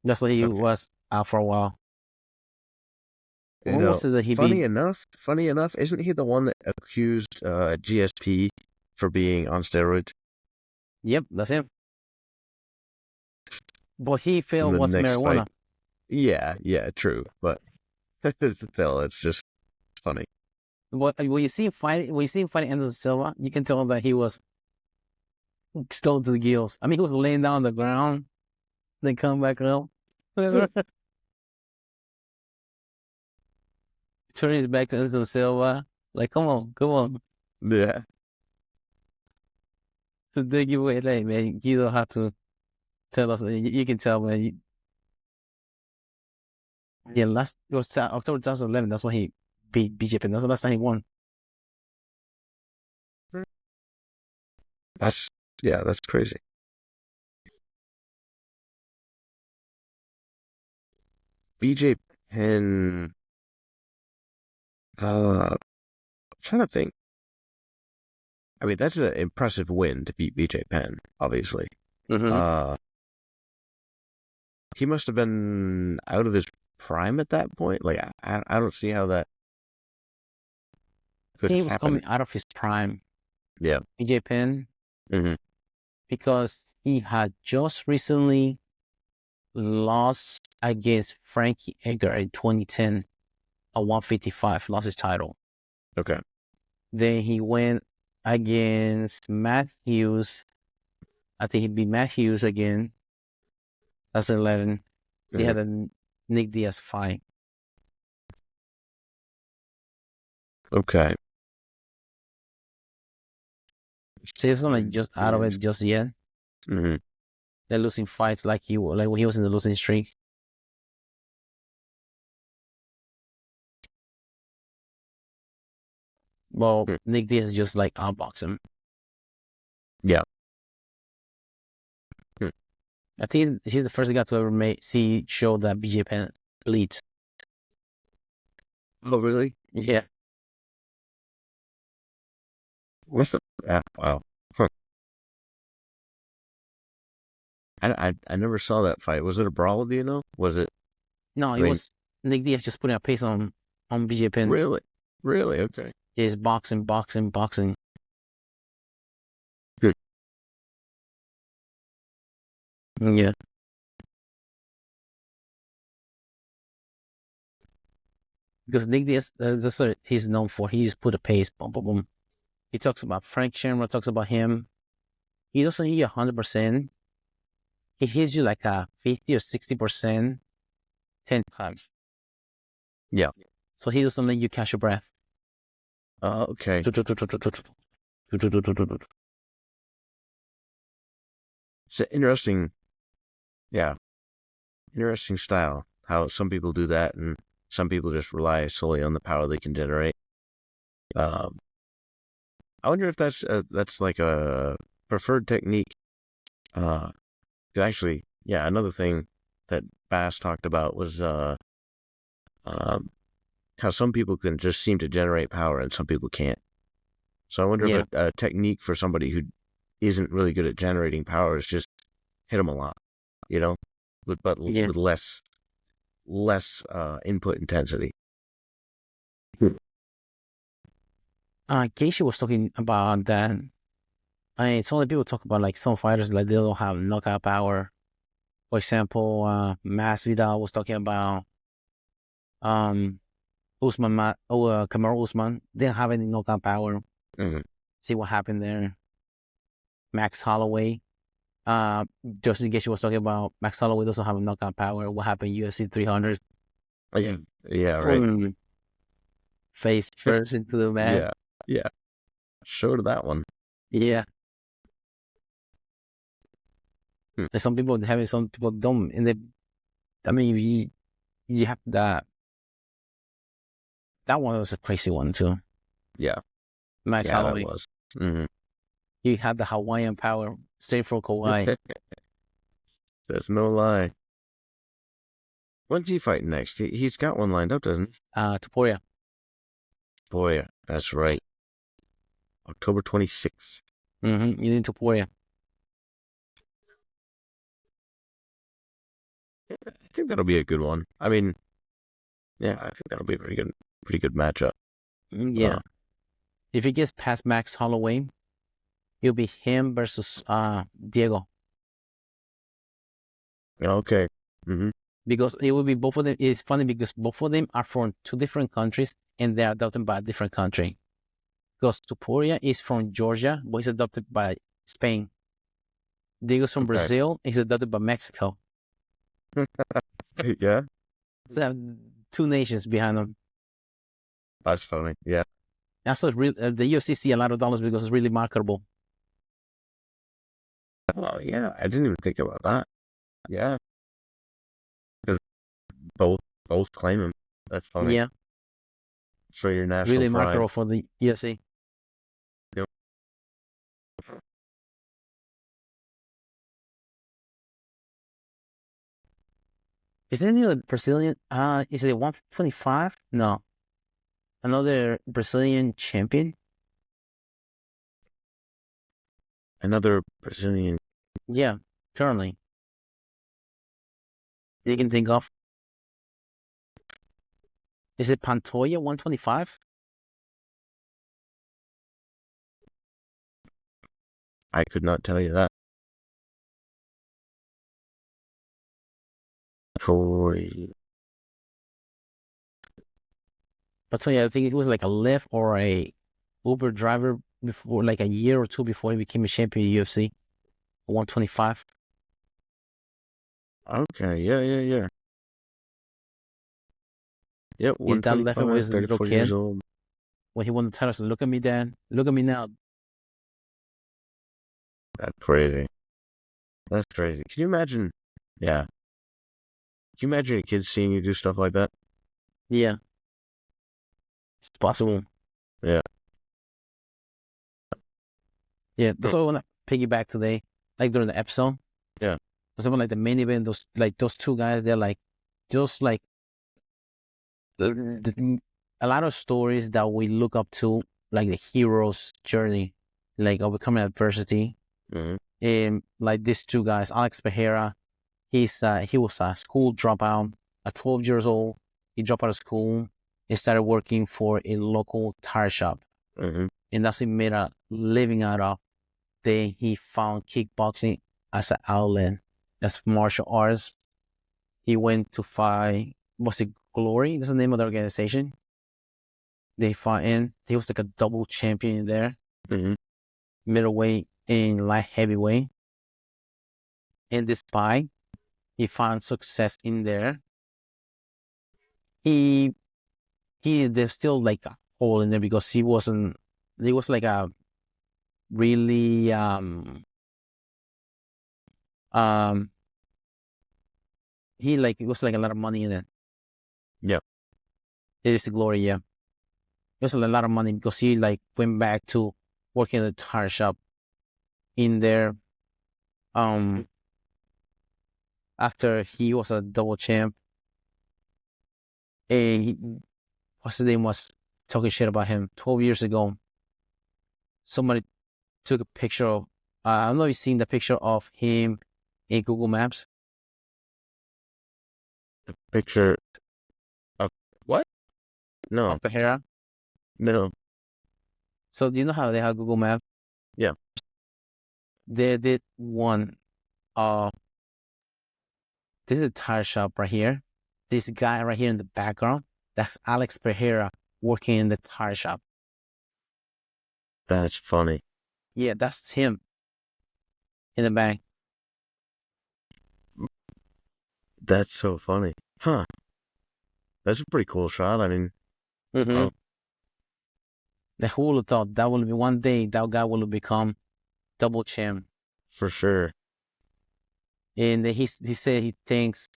That's why he was out for a while. You know, funny enough, isn't he the one that accused GSP for being on steroids? Yep, that's him. But he failed was marijuana. Fight. Yeah, true. But still, it's just funny. When you see him fighting Anderson Silva, you can tell that he was stoned to the gills. I mean, he was laying down on the ground, then come back up. Turning his back to Anderson Silva. Like, come on. Yeah. So they give away, like, man, you don't have to tell us. You can tell, man. It was October 2011. That's when he beat BJ Penn. That's the last time he won. That's crazy. BJ Penn. I'm trying to think. I mean, that's an impressive win to beat BJ Penn, obviously. Mm-hmm. He must have been out of his prime at that point. Like, I don't see how that could he was happen. coming out of his prime. Yeah. BJ Penn, Mhm. because he had just recently lost against Frankie Edgar in 2010 at 155, lost his title. Okay. Then he went against Matt Hughes. I think he beat Matt Hughes again. That's 11. They Mhm. had a Nick Diaz fight. Okay. So he was not just out of it just yet. Mhm. They're losing fights like when he was in the losing streak. Well, Hmm. Nick Diaz just like outbox him. Yeah. Hmm. I think he's the first guy to ever show that BJ Penn bleeds. Oh, really? Yeah. Yeah. Wow. Huh. I never saw that fight. Was it a brawl? Do you know? Was it? No, I it mean, was Nick Diaz just putting a pace on BJ Penn. really? Really? Okay. He's boxing. Hmm. Yeah. Because Nick Diaz, that's what he's known for. He just put a pace. Boom, boom, boom. He talks about Frank Shamrock, talks about him. He doesn't hit you 100%. He hits you like a 50 or 60% 10 times. Yeah. So he doesn't let you catch your breath. Okay. It's an interesting, yeah, interesting style. How some people do that, and some people just rely solely on the power they can generate. Um, I wonder if that's like a preferred technique. Actually, yeah, another thing that Bass talked about was um, how some people can just seem to generate power and some people can't. So I wonder Yeah. if a technique for somebody who isn't really good at generating power is just hit them a lot, you know, Yeah. with less input intensity. Casey was talking about that. I mean, so many people talk about like some fighters like they don't have knockout power. For example, Masvidal was talking about Kamaru Usman. They don't have any knockout power. Mhm. See what happened there. Max Holloway. Justin Gaethje was talking about Max Holloway doesn't have knockout power. What happened UFC 300? Yeah, yeah, right. Boom. Face first into the mat. Yeah, yeah. Show to that one. Yeah. Hmm. And some people have it, some people don't. And I mean, you have that. That one was a crazy one too. Yeah, Max yeah, that Holloway. was. Hmm. He had the Hawaiian power straight from Kauai. That's no lie. When's he fighting next? He's got one lined up, doesn't he? Topuria. Boy, that's right. October 26th. You need Topuria. I think that'll be a good one. I mean, yeah, I think that'll be a pretty good matchup. Yeah. If he gets past Max Holloway, it'll be him versus Diego. Okay. Mm-hmm. Because it will be both of them. It's funny because both of them are from two different countries and they are adopted by a different country. Because Tupuria is from Georgia, but he's adopted by Spain. Diego's from Okay. Brazil, he's adopted by Mexico. Yeah, So they have two nations behind them. that's funny. Yeah. That's what the UFC see a lot of dollars because it's really marketable. Oh, yeah. I didn't even think about that. Yeah, because both claim him. That's funny. Yeah, Show your national really pride. marketable for the UFC. Yep. Is there any other Brazilian? Is it 125? No, another Brazilian champion. Another Brazilian. Yeah, currently you can think of. Is it Pantoja 125? I could not tell you that. Totally. But so yeah, I think it was like a Lyft or a Uber driver before, like a year or two before he became a champion of UFC, 125. Okay, yeah. Yep, His dad left him when he 125, was a little 34 years kid. old. When he won the title, said, "Look at me, Dad. Look at me now." That's crazy. That's crazy. Can you imagine? Yeah. Can you imagine a kid seeing you do stuff like that? Yeah, it's possible. Yeah. Yeah, that's what I want to piggyback today, like during the episode. Yeah. Something like the main event, those two guys, they're like, just like a lot of stories that we look up to, like the hero's journey, like overcoming adversity. Mm-hmm. And like these two guys, Alex Pereira, he was a school dropout at 12 years old. He dropped out of school. He started working for a local tire shop, Mm-hmm. and that's what he made a living out of. Then he found kickboxing as an outlet, as martial arts. He went to fight, was it Glory? That's the name of the organization. They fought in. He was like a double champion there, Mm-hmm. middleweight and light heavyweight. And despite he found success in there, he there's still like a hole in there because he wasn't. He was like a really um he like it was like a lot of money in it. Yeah. It is the Glory, yeah. It was a lot of money because he like went back to working in the tire shop in there. After he was a double champ, and what's the name was talking shit about him 12 years ago. Somebody took a picture of. I don't know if you've seen the picture of him in Google Maps. The picture of what? No. Of Pereira. No. So do you know how they have Google Maps? Yeah. They did one. Uh, this is a tire shop right here. This guy right here in the background, that's Alex Pereira working in the tire shop. That's funny. Yeah, that's him in the back. That's so funny. Huh. That's a pretty cool shot. I mean, Mm-hmm. oh, The who would have thought that will be one day that guy will become double champ. for sure. And he said he thanks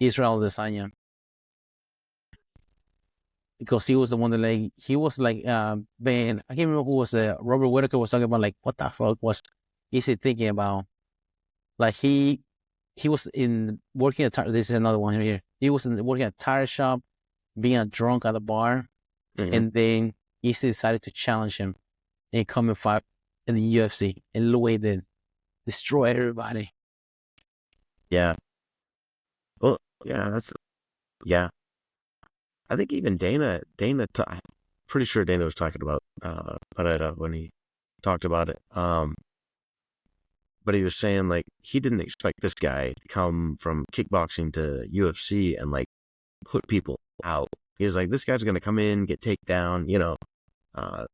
Israel Adesanya because he was the one that like he was like man, I can't remember who was Robert Whitaker was talking about like what the fuck was he thinking about, like he was in working at this is another one here. He was working at a tire shop, being a drunk at a bar, Mm-hmm. and then he decided to challenge him and come and fight in the UFC, and look what he did, destroy everybody. Yeah. Well, yeah. I think even pretty sure Dana was talking about Pereira when he talked about it. But he was saying like he didn't expect this guy to come from kickboxing to UFC and like put people out. He was like, this guy's gonna come in, get taken down,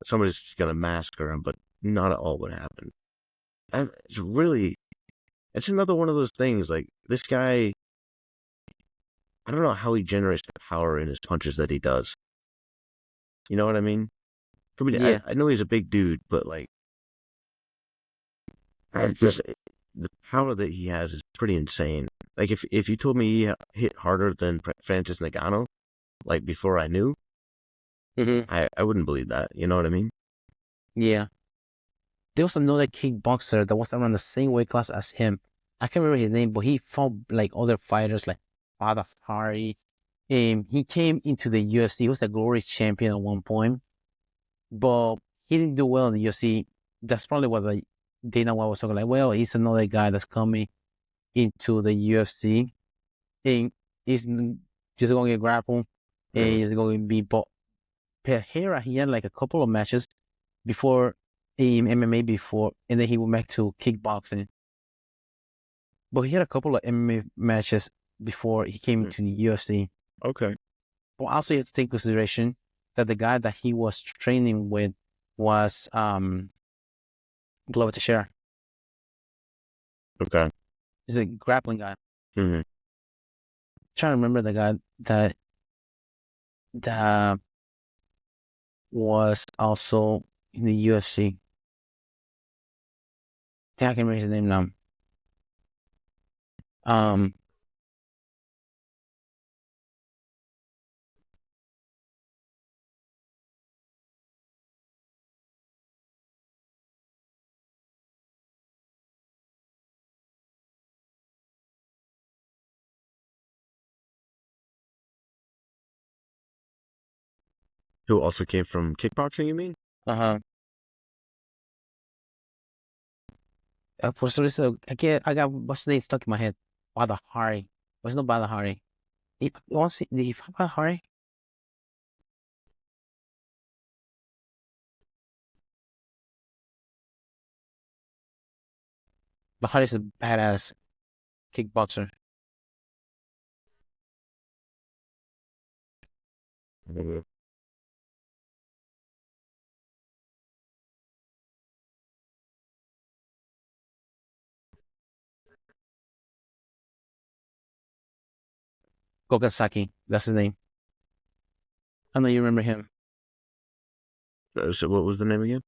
somebody's just gonna massacre him, but not at all what happened. And it's another one of those things. Like this guy, I don't know how he generates the power in his punches that he does. You know what I mean? Yeah. I know he's a big dude, but like, the power that he has is pretty insane. Like if you told me he hit harder than Francis Ngannou, like before I knew, Mm-hmm. I wouldn't believe that. You know what I mean? Yeah. There was another kickboxer that was around the same weight class as him. I can't remember his name, but he fought like other fighters like Father Hari. He came into the UFC. He was a glory champion at one point, but he didn't do well in the UFC. That's probably what like Dana White was talking like. Well, he's another guy that's coming into the UFC, and he's just going to grapple, and Mm-hmm. he's going to be. But Pereira, he had like a couple of matches before in MMA before, and then he went back to kickboxing. But he had a couple of MMA matches before he came to the UFC. Okay. But also you have to take consideration that the guy that he was training with was Glover Teixeira. Okay. He's a grappling guy. Mm-hmm. Trying to remember the guy that was also in the UFC. I think I can remember his name now. Who also came from kickboxing, you mean? For some reason, I got what's the name stuck in my head. Badahari. Was not Badahari. Did he fight Badahari? Badahari is a badass kickboxer. Mm-hmm. Gokasaki. That's his name. I know you remember him. So what was the name again?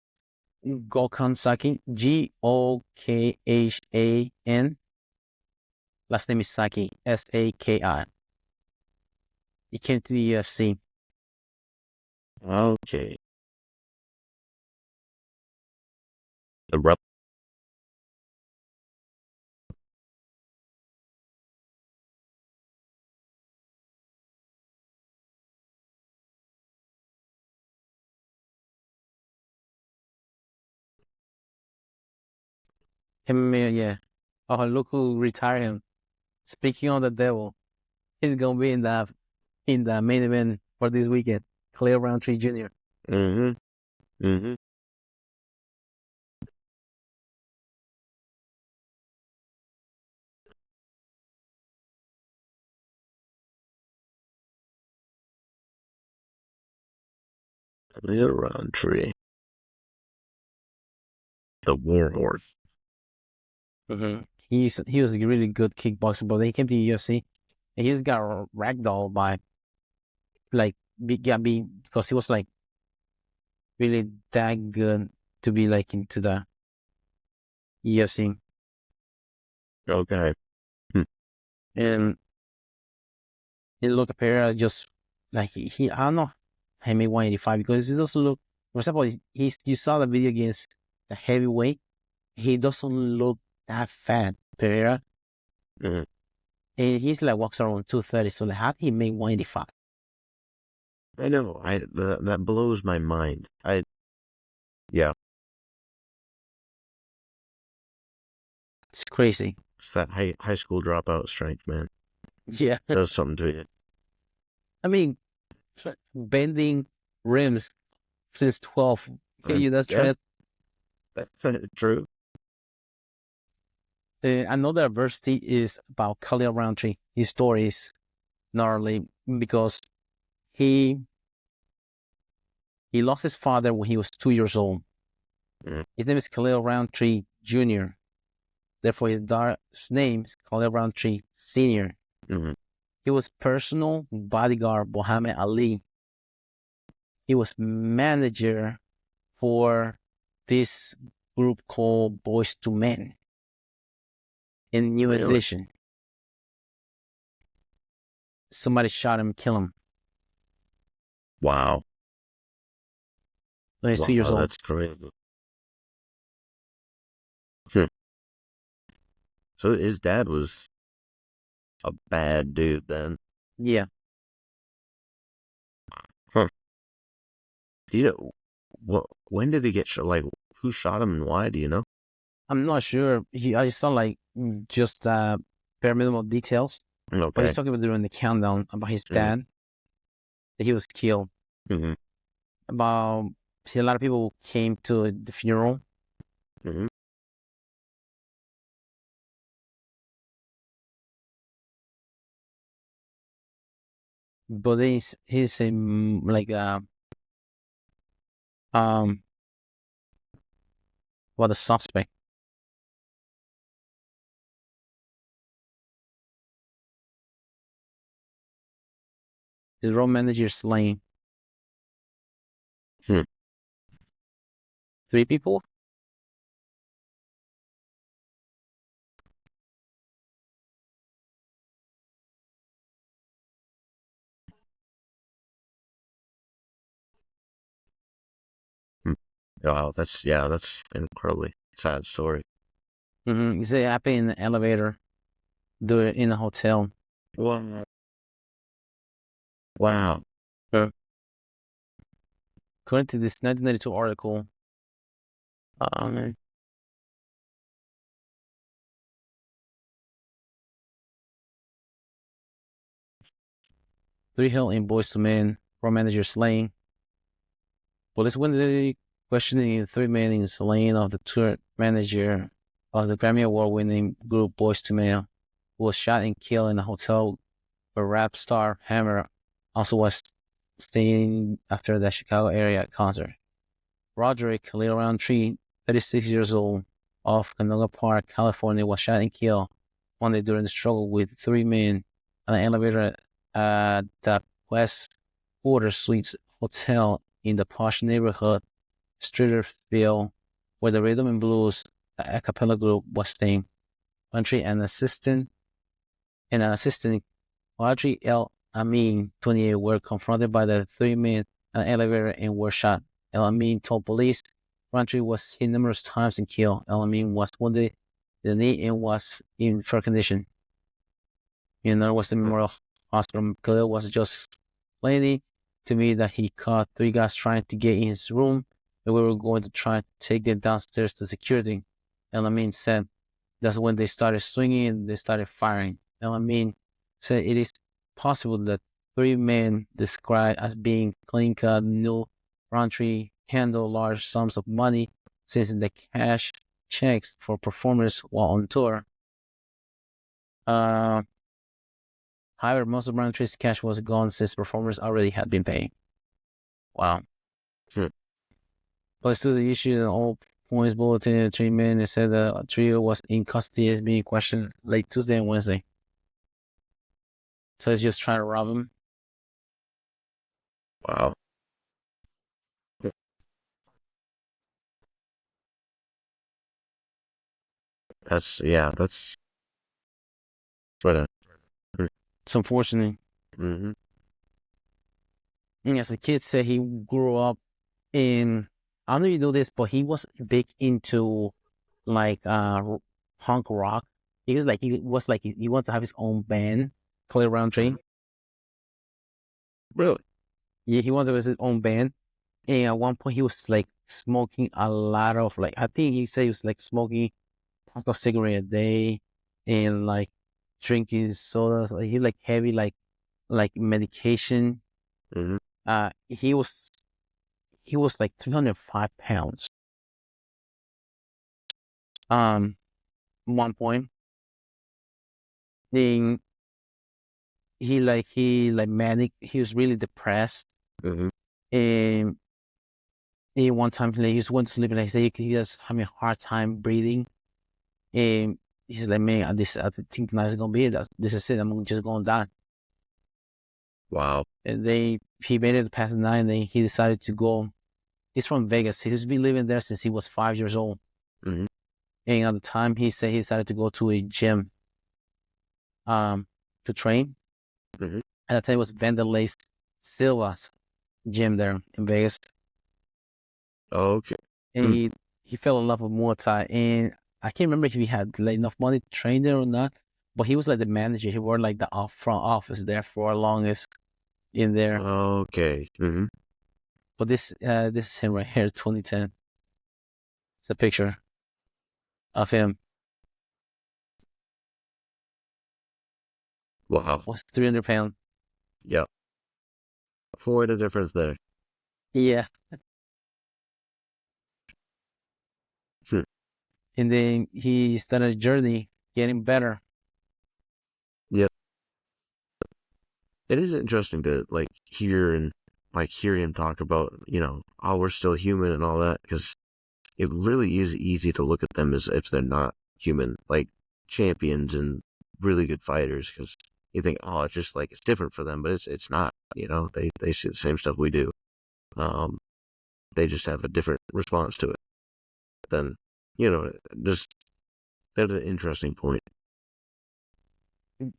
Gokhan Saki. Gokhan. Last name is Saki. Saki. He came to the UFC. Okay. The rep. Yeah. Oh, look who retired him. Speaking of the devil, he's gonna be in the main event for this weekend. Claire Roundtree Jr. Mm-hmm. Mm-hmm. The Roundtree. The Warlord. Mm-hmm. He was a really good kickboxer, but then he came to the UFC and he just got ragdolled by like because he was like really that good to be like into the UFC. Okay. And look Pereira just like he I don't know he made 185 because he doesn't look, for example, you saw the video against the heavyweight. He doesn't look that fat, Pereira. Mm-hmm. And he's like walks around 230, so like how did he make 185? I know. That blows my mind. Yeah. It's crazy. It's that high school dropout strength, man. Yeah. Does something to you. I mean, bending rims since 12. That's Yeah. strength. True. Another adversity is about Khalil Roundtree. His story is gnarly because he lost his father when he was 2 years old. Mm-hmm. His name is Khalil Roundtree Jr. Therefore, his daughter's name is Khalil Roundtree Sr. Mm-hmm. He was personal bodyguard Muhammad Ali. He was manager for this group called Boys to Men in New Really? Edition. Somebody shot him, killed him. Wow. When he's Wow, 2 years old. that's crazy. So his dad was a bad dude then. Yeah. Huh. When did he get shot? Like, who shot him and why? Do you know? I'm not sure. I saw like just bare minimal details. But Okay. he's talking about during the countdown about his dad that he was killed. Mm-hmm. About a lot of people came to the funeral. Mm-hmm. But he's a like well, the suspect. His road manager slain Hmm. 3 people. Wow, that's incredibly sad story. He said it happened in the elevator, do it in a hotel. Wow. Wow. According to this 1992 article, um, 3 held in Boys to Men, road manager slain. Police Wednesday questioning 3 men in slaying of the tour manager of the Grammy Award-winning group Boys to Men, who was shot and killed in a hotel where rap star Hammer also was staying after the Chicago area concert. Roderick Khalil Roundtree, 36 years old, of Canoga Park, California, was shot and killed Monday during the struggle with 3 men on an elevator at the West Quarter Suites Hotel in the posh neighborhood Streeterville, where the rhythm and blues a cappella group was staying. Roundtree and an assistant Audrey L. Amin, 28, were confronted by the 3 men at an elevator and were shot. El Amin told police Roundtree was hit numerous times and killed. El Amin was wounded in the knee and was in fair condition. In Northwestern Memorial Hospital, Khalil was just explaining to me that he caught 3 guys trying to get in his room and we were going to try to take them downstairs to security. El Amin said that's when they started swinging and they started firing. El Amin said it is possible that 3 men described as being clean-cut knew Roundtree handled large sums of money since the cash checks for performers while on tour. However, most of Roundtree's cash was gone since performers already had been paying. Wow. Police to the issue an all points bulletin and 3 men and said the trio was in custody as being questioned late Tuesday and Wednesday. So it's just trying to rob him. Wow. That's what a. It's unfortunate. Mm-hmm. As a kid said he grew up in, I don't know if you know this, but he was big into like punk rock. He was like he wanted to have his own band, Clay Roundtree. Really? Yeah, he wanted to have his own band. And at one point he was like smoking a lot of like I think he said he was like smoking pack of cigarette a day and like drinking sodas. Like, he like heavy like medication. Mm-hmm. He was like 305 pounds. 1 point. Then he like manic. He was really depressed. Mm-hmm. And one time he just went to sleep and he said he was having a hard time breathing. And he's like, man, I think tonight's gonna be it. This is it. I'm just gonna die. Wow. And he made it past the night. And then he decided to go. He's from Vegas. He's been living there since he was 5 years old. Mm-hmm. And at the time, he said he decided to go to a gym, to train. Mm-hmm. At the time, it was Vanderlei Silva's gym there in Vegas. Okay. And he fell in love with Muay Thai. And I can't remember if he had like, enough money to train there or not. But he was like the manager. He worked like the front office there for the longest in there. Okay. Mm-hmm. But this is him right here, 2010. It's a picture of him. Wow. Was 300 pounds. Yep. Quite a difference there. Yeah. and then he started a journey getting better. Yeah, it is interesting to hear him talk about, oh, we're still human and all that, because it really is easy to look at them as if they're not human, like champions and really good fighters, because you think, oh, it's just it's different for them, but it's not. They see the same stuff we do. Um, they just have a different response to it. Then, just that's an interesting point.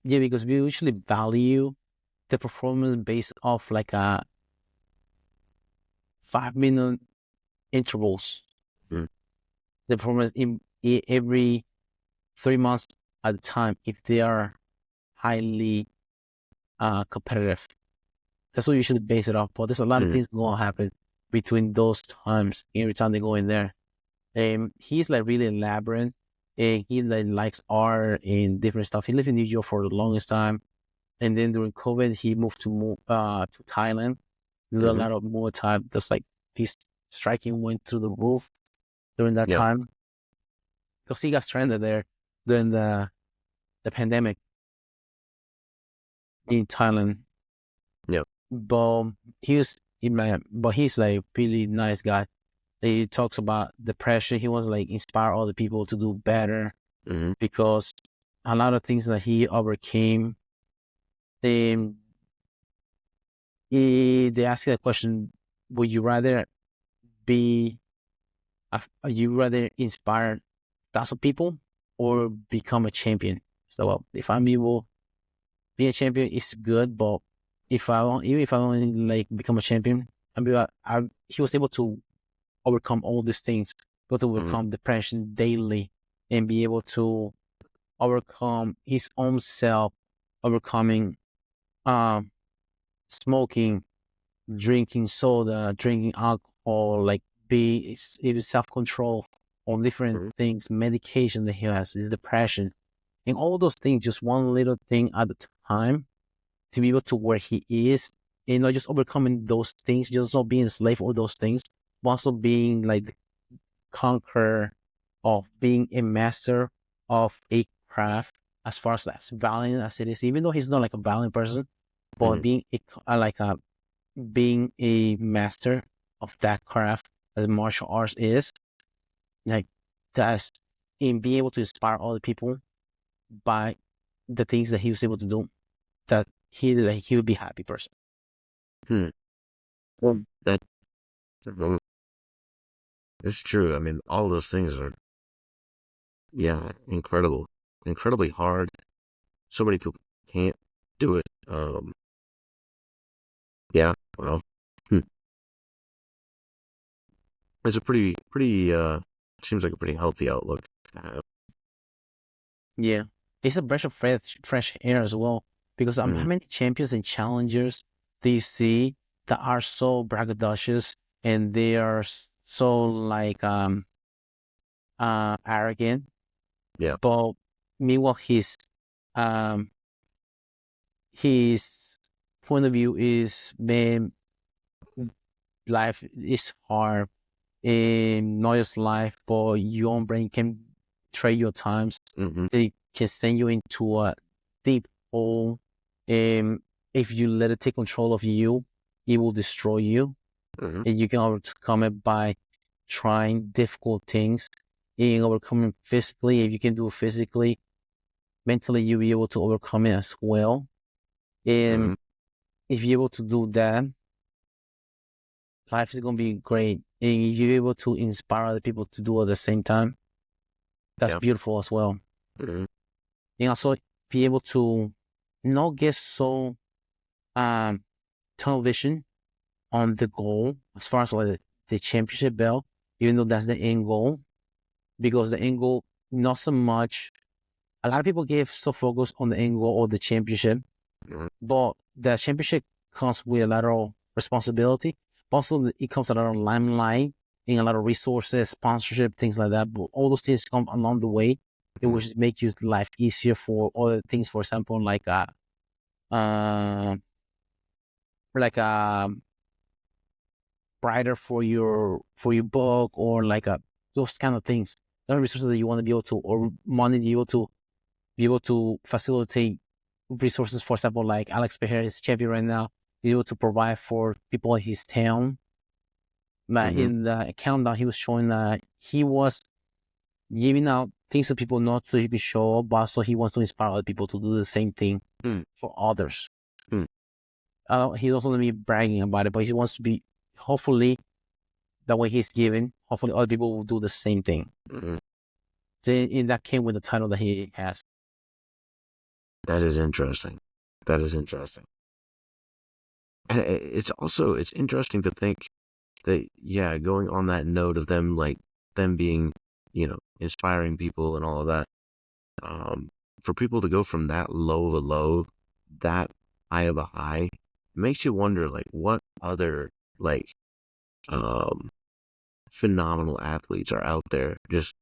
Yeah, because we usually value the performance based off like a 5 minute intervals. Mm. The performance in every 3 months at a time if they are highly competitive. That's what you should base it off. But there's a lot of things going to happen between those times every time they go in there. He's really elaborate, and he likes art and different stuff. He lived in New York for the longest time, and then during COVID, he moved to Thailand. Did a lot of Muay Thai. Just his striking went through the roof during that Yeah. time because he got stranded there during the pandemic in Thailand. Yeah. But he's really nice guy. He talks about depression. He wants to inspire other people to do better because a lot of things that he overcame. They ask you the question: would you rather be? Are you rather inspire thousands of people or become a champion? So, well, if I'm able being a champion is good, but even if I don't become a champion, he was able to overcome all these things, able to overcome depression daily, and be able to overcome his own self, overcoming smoking, drinking soda, drinking alcohol, be self control on different things, medication that he has, his depression, and all those things, just one little thing at a time to be able to where he is, and not just overcoming those things, just not being a slave for those things, but also being the conqueror of being a master of a craft as far as valiant as it is, even though he's not a violent person, but being being a master of that craft as martial arts is, like that's in being able to inspire other people by the things that he was able to do, that he would be a happy person. Well, that it's true. I mean, all those things are, incredible, incredibly hard. So many people can't do it. Yeah, well, it's a pretty, seems like a pretty healthy outlook. Yeah, it's a breath of fresh air as well, because how many champions and challengers do you see that are so braggadocious and they are so arrogant, Yeah. but meanwhile um his point of view is, man, life is hard, and not just life, but your own brain can trade your times. They can send you into a deep hole, and if you let it take control of you, it will destroy you. And you can overcome it by trying difficult things and overcoming physically. If you can do it physically, mentally you'll be able to overcome it as well. And if you're able to do that, life is gonna be great. And if you're able to inspire other people to do it at the same time, that's beautiful as well. And also be able to not get so tunnel vision on the goal as far as the championship belt, even though that's the end goal, because the end goal, not so much. A lot of people get so focused on the end goal or the championship, but the championship comes with a lot of responsibility. Also, it comes with a lot of limelight and a lot of resources, sponsorship, things like that. But all those things come along the way. It will just make your life easier for other things. For example, uh, like a writer for your book, or those kind of things. resources that you want to be able to, or money to be able to facilitate resources. For example, like Alex Pereira is champion right now, be able to provide for people in his town. But in the countdown, he was showing that he was giving out things to people not so he could show up, but also he wants to inspire other people to do the same thing for others. He doesn't want to be bragging about it, but he wants to be, hopefully, the way he's giving, hopefully other people will do the same thing. And that came with the title that he has. That is interesting. That is interesting. And it's interesting to think that, yeah, going on that note of them, like, them being, inspiring people and all of that, for people to go from that low of a low, that high of a high, makes you wonder, like, what other, like, phenomenal athletes are out there just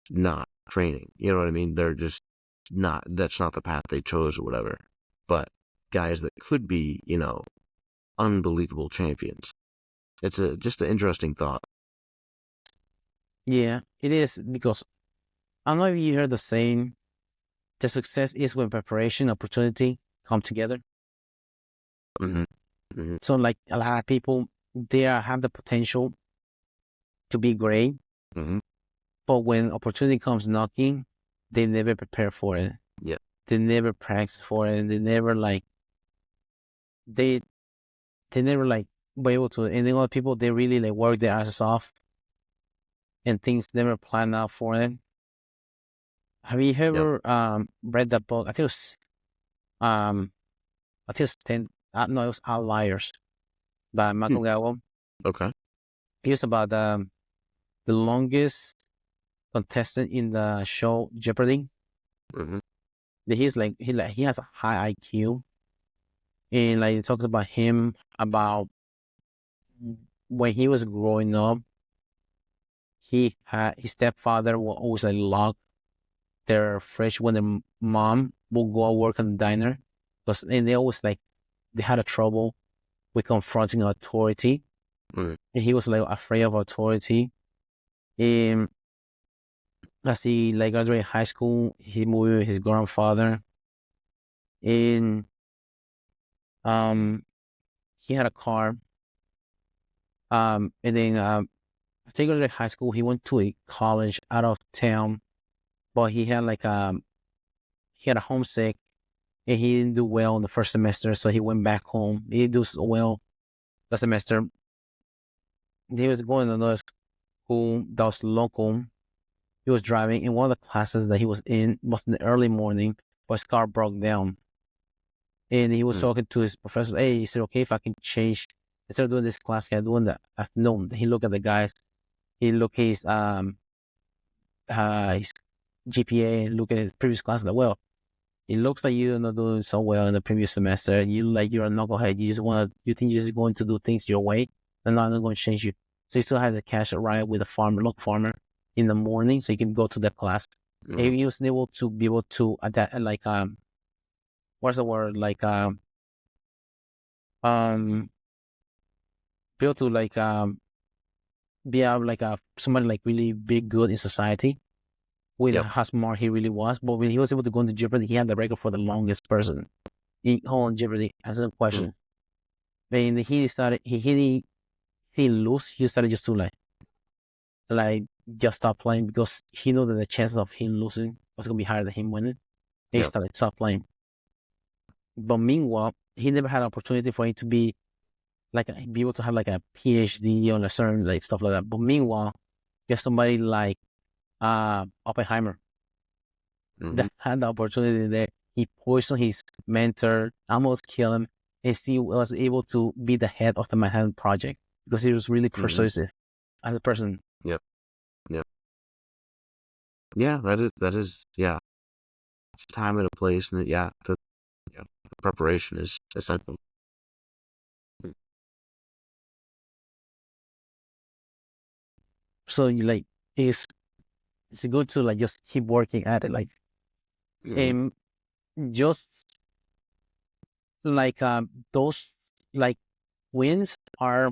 not training. You know what I mean? They're just that's not the path they chose or whatever. But guys that could be, unbelievable champions. It's just an interesting thought. Yeah, it is, because I don't know if you heard the saying, the success is when preparation, opportunity come together. So like a lot of people, they have the potential to be great, but when opportunity comes knocking, they never prepare for it. Yeah. They never practice for it, and they never they never be able to. And then a lot of people, they really work their asses off, and things never plan out for them. Have you ever read that book? I think it was I think it's 10. No, it was Outliers by Michael Gallo. Okay. It was about the longest contestant in the show Jeopardy. He's he has a high IQ, and it talks about him, about when he was growing up, he had his stepfather will always lock their fridge when their mom will go work in the diner, and they always they had a trouble with confronting authority, and he was afraid of authority. And as he graduated high school, he moved with his grandfather, and he had a car. And then I think graduated high school, he went to a college out of town, but he had he had a homesick, and he didn't do well in the first semester, so he went back home. He didn't do so well the semester. He was going to another school that was local. He was driving in one of the classes that he was in, was in the early morning, but his car broke down. And he was talking to his professor. Hey, is it okay if I can change, instead of doing this class, can I do in the afternoon? He looked at the guys. He looked at his GPA, and look at his previous class. Well, it looks like you're not doing so well in the previous semester. You're a knucklehead. You think you're just going to do things your way, and I'm not going to change you. So he still has to catch a ride with a local farmer in the morning, so he can go to the class. And he was able to adapt, what's the word? Be able to be somebody really big good in society with how smart he really was. But when he was able to go into Jeopardy, he had the record for the longest person in Holland Jeopardy. Answer the question. And he decided he didn't lose. He decided just to just stop playing, because he knew that the chances of him losing was gonna be higher than him winning. And he started stop playing. But meanwhile, he never had an opportunity for him to be able to have a PhD on a certain stuff like that. But meanwhile, you have somebody like Oppenheimer that had the opportunity there. He poisoned his mentor, almost killed him, and still was able to be the head of the Manhattan Project because he was really persuasive as a person. Yep. Yeah, that is yeah. It's a time and a place, and the preparation is essential. So it's good to just keep working at it, and just those wins are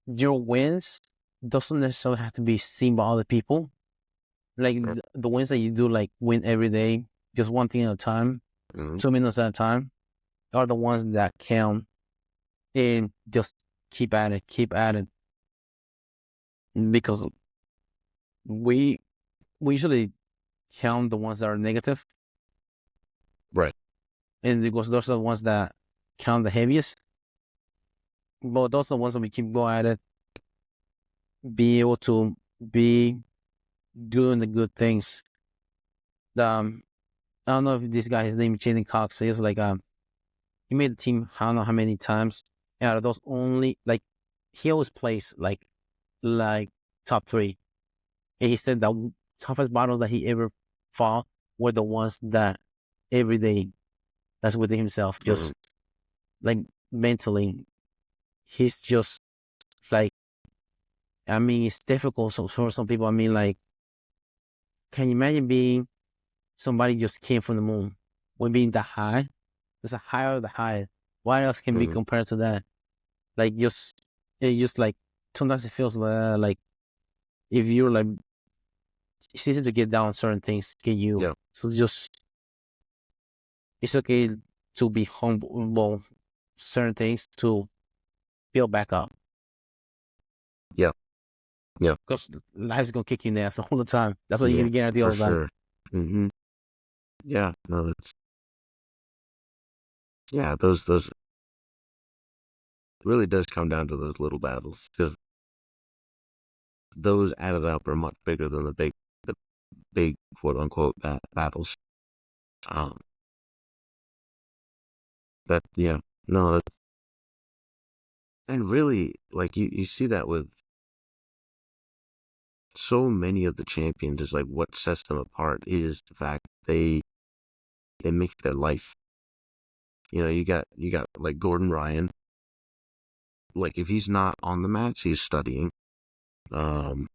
your wins doesn't necessarily have to be seen by other people. Like the wins that you do, like win every day, just one thing at a time, 2 minutes at a time, are the ones that count. And just keep at it, because we usually count the ones that are negative, Right. and because those are the ones that count the heaviest. But those are the ones that we keep going at it, be able to be doing the good things. I don't know if this guy, his name is Jaden Cox. He was like, he made the team. I don't know how many times. Out of those, only like he always plays like top 3. And he said the toughest battles that he ever fought were the ones that every day, that's within himself, just like mentally, he's just like, I mean, it's difficult for some people. I mean, like, can you imagine being somebody just came from the moon when being that high? It's a higher the high. What else can be compared to that? Like, it just like, sometimes it feels like if you're like, it's easy to get down on certain things, get you. Yeah. So just, it's okay to be humble, certain things to build back up. Yeah. Yeah. Because life's gonna kick you in the ass all the time. That's what you're Yeah, gonna guarantee all for the time. sure. Yeah, no, those really does come down to those little battles, because those added up are much bigger than the big quote unquote battles. That yeah, no, that's, and really, like, you see that with so many of the champions, is like what sets them apart is the fact they make their life. You got like Gordon Ryan. Like, if he's not on the mats, he's studying. Bass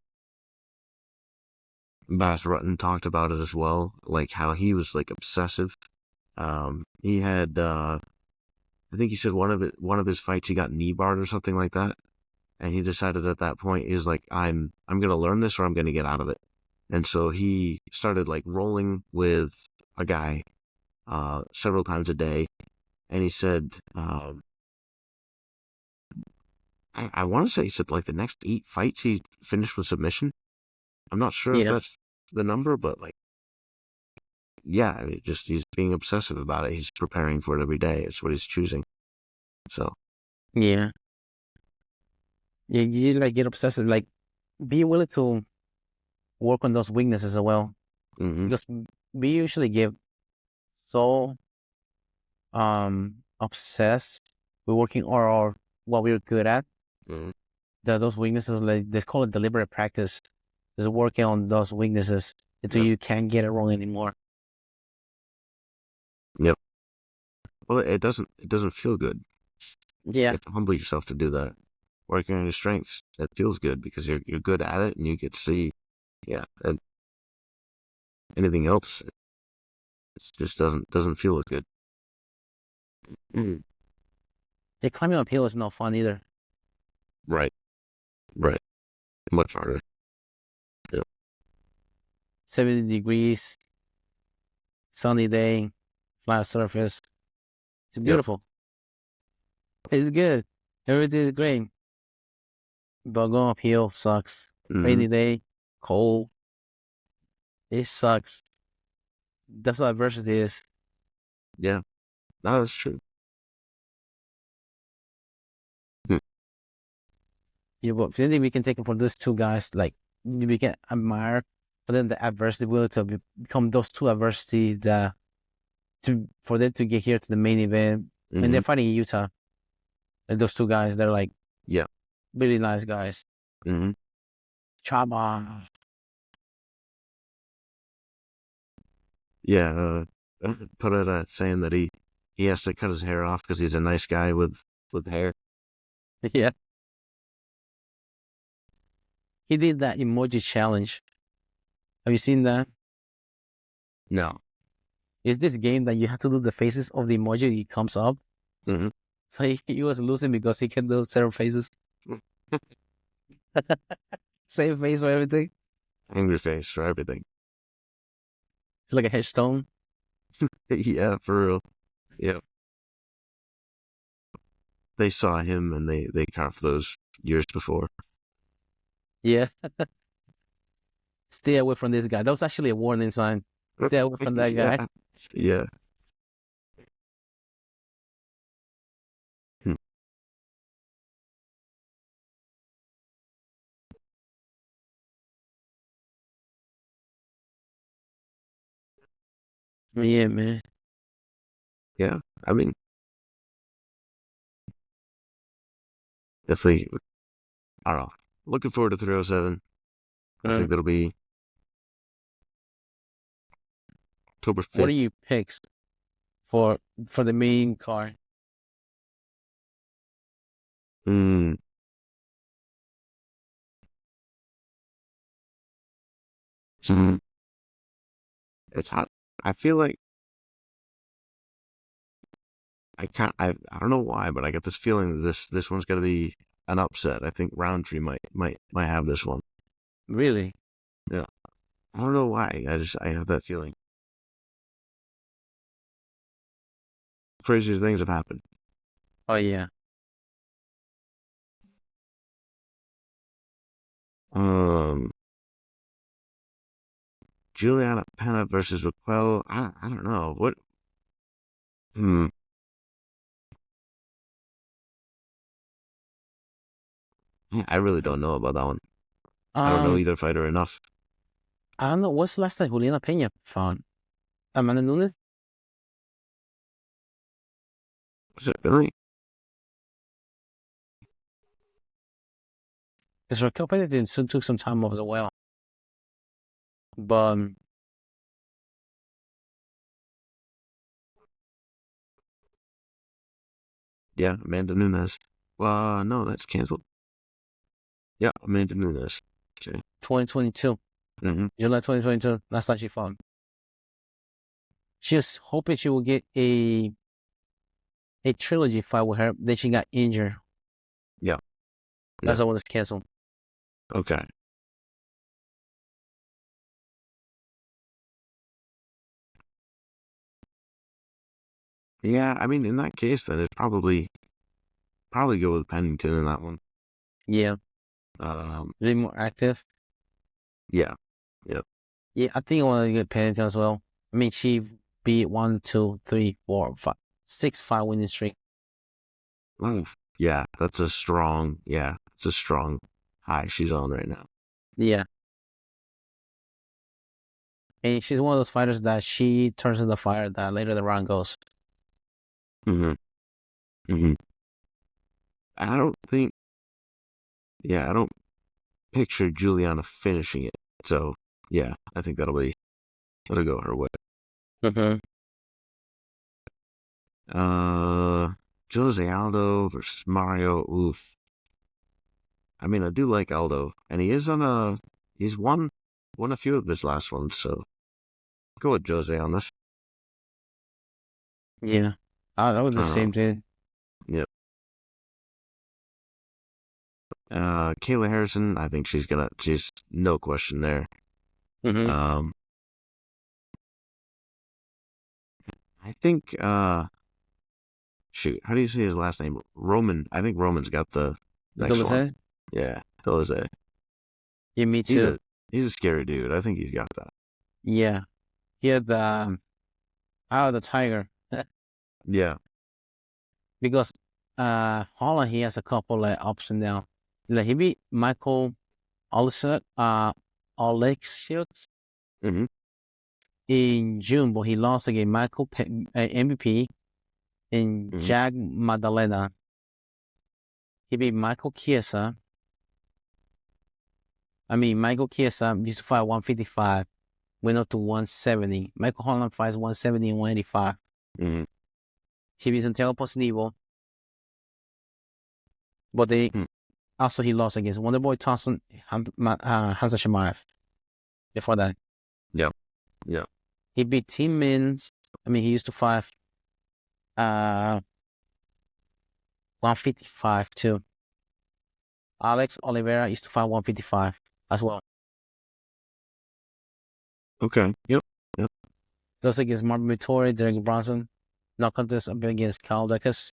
Rutten talked about it as well, like how he was like obsessive. He had I think he said one of his fights he got knee barred or something like that, and he decided at that point, is like, I'm gonna learn this or I'm gonna get out of it. And so he started like rolling with a guy several times a day, and he said, I want to say he said like the next 8 fights he finished with submission. I'm not sure if Yeah. that's the number, but like, yeah, he's being obsessive about it. He's preparing for it every day. It's what he's choosing. So Yeah. Yeah, you like get obsessive, like be willing to work on those weaknesses as well. Because we usually get so obsessed with working or what we're good at, that those weaknesses, like they call it deliberate practice, is working on those weaknesses until you can't get it wrong anymore. Yep. Well, it doesn't feel good. You Yeah. have to humble yourself to do that. Working on your strengths, it feels good because you're good at it, and you get to see, and anything else, it just doesn't feel as good. Yeah, climbing uphill is not fun either. Right. Much harder. Yeah. 70 degrees, sunny day, flat surface. It's beautiful. It's good. Everything is great. But going uphill sucks. Rainy day, cold. It sucks. That's what adversity is. Yeah. No, that's true. Yeah, but the thing we can take it from these two guys, like we can admire, but then the adversity will to become those two adversities that for them to get here to the main event. And they're fighting in Utah. And those two guys, they're like, really nice guys. Chama. Yeah. Put it saying that he has to cut his hair off because he's a nice guy with hair. Yeah. He did that emoji challenge. Have you seen that? No. It's this game that you have to do the faces of the emoji. It comes up. So he was losing because he can do several faces. Same face for everything. Angry face for everything. It's like a headstone. Yeah, for real. Yeah. They saw him and they carved those years before. Yeah. Stay away from this guy. That was actually a warning sign. Stay away from that guy. Yeah. Yeah. Hmm. Yeah, man. Yeah. I mean, definitely, I don't know. Looking forward to 307. I think that'll be October What are 5th. your picks for the main card? Mm. Mhm. It's hot. I feel like I don't know why, but I get this feeling that this one's gonna be an upset. I think Roundtree might have this one. Really? Yeah. I don't know why. I have that feeling. Crazier things have happened. Oh yeah. Um Juliana Pena versus Raquel. I don't know. What hmm. I really don't know about that one. I don't know Um, either fighter enough. I don't know. What's the last time Juliana Pena fought? Amanda Nunes? Was it really? Because Raquel Pennington took some time off as well. But Yeah, Amanda Nunes. Well, no, that's canceled. Yeah, Amanda Nunes. Okay. 2022, Mm-hmm. July 2022, last time she fought. She was hoping she would get a trilogy fight with her. Then she got injured. Yeah. That's Yeah. why it was canceled. Okay. Yeah, I mean, in that case, then it's probably go with Pennington in that one. Yeah, Um, really more active. yeah, yeah. Yeah, I think I want to get Pennington as well. I mean, she beat 1, 2, 3, 4, 5, 6 fight winning streak. Oh, yeah, it's a strong high she's on right now. Yeah. And she's one of those fighters that she turns in the fire that later the round goes. Mm-hmm. Mm-hmm. I don't think, yeah, I don't picture Juliana finishing it. So, yeah, I think that'll go her way. Mm-hmm. Uh, Jose Aldo versus Mario. Oof. I mean, I do like Aldo, and he's won a few of his last ones, so go with Jose on this. Yeah. I would do the Uh, same thing. yep. Kayla Harrison, I think she's no question there. Mm-hmm. Um, I think, shoot, how do you say his last name? Roman. I think Roman's got the next one. Jose? Yeah, Jose. Yeah, me He's too. a scary dude. I think he's got that. Yeah. He had the the tiger. Yeah. Because Holland he has a couple like ups and downs. Like he beat Michael Olsuk, Alexius Mm-hmm. in June, but he lost against MVP in Mm-hmm. Jag Magdalena. He beat Michael Chiesa. Michael Chiesa used to fight 155, went up to 170. Michael Holland fights 170 and 185. Mm-hmm. He beat Santiago Ponzinibbio, but he lost against Wonderboy Thompson, Hamza Shemaev. Before that, Yeah. Yeah. he beat Tim Mins. He used to fight 155 too. Alex Oliveira used to fight 155 as well. Okay. Yep. Goes against Marvin Vittori, Derek Bronson. No contest against Carl Deckers.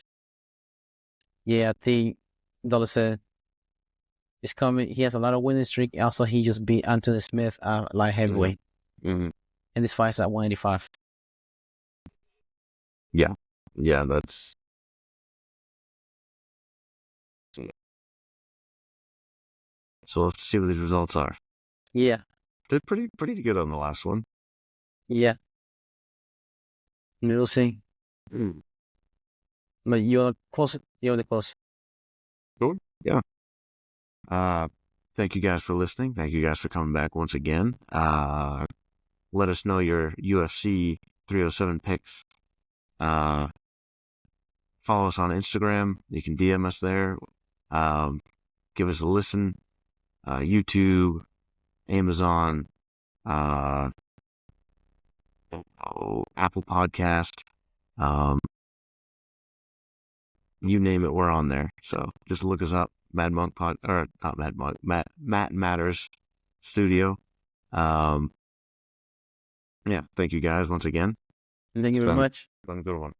Yeah, I think Dolce is coming. He has a lot of winning streak. Also, he just beat Anthony Smith at light heavyweight. Mm-hmm. And this fight's at 185. Yeah. Yeah, that's... So let's see what these results are. Yeah. Did pretty good on the last one. Yeah. We'll see. But you're close. You're the close. Sure. Yeah. Thank you guys for listening. Thank you guys for coming back once again. Let us know your UFC 307 picks. Follow us on Instagram. You can DM us there. Give us a listen. YouTube, Amazon, Apple Podcast. You name it, we're on there. So just look us up. Mad Monk Pod, or not Mad Monk, Matt Matters Studio. Yeah, thank you guys once again. Thank you very much. It's been a good one.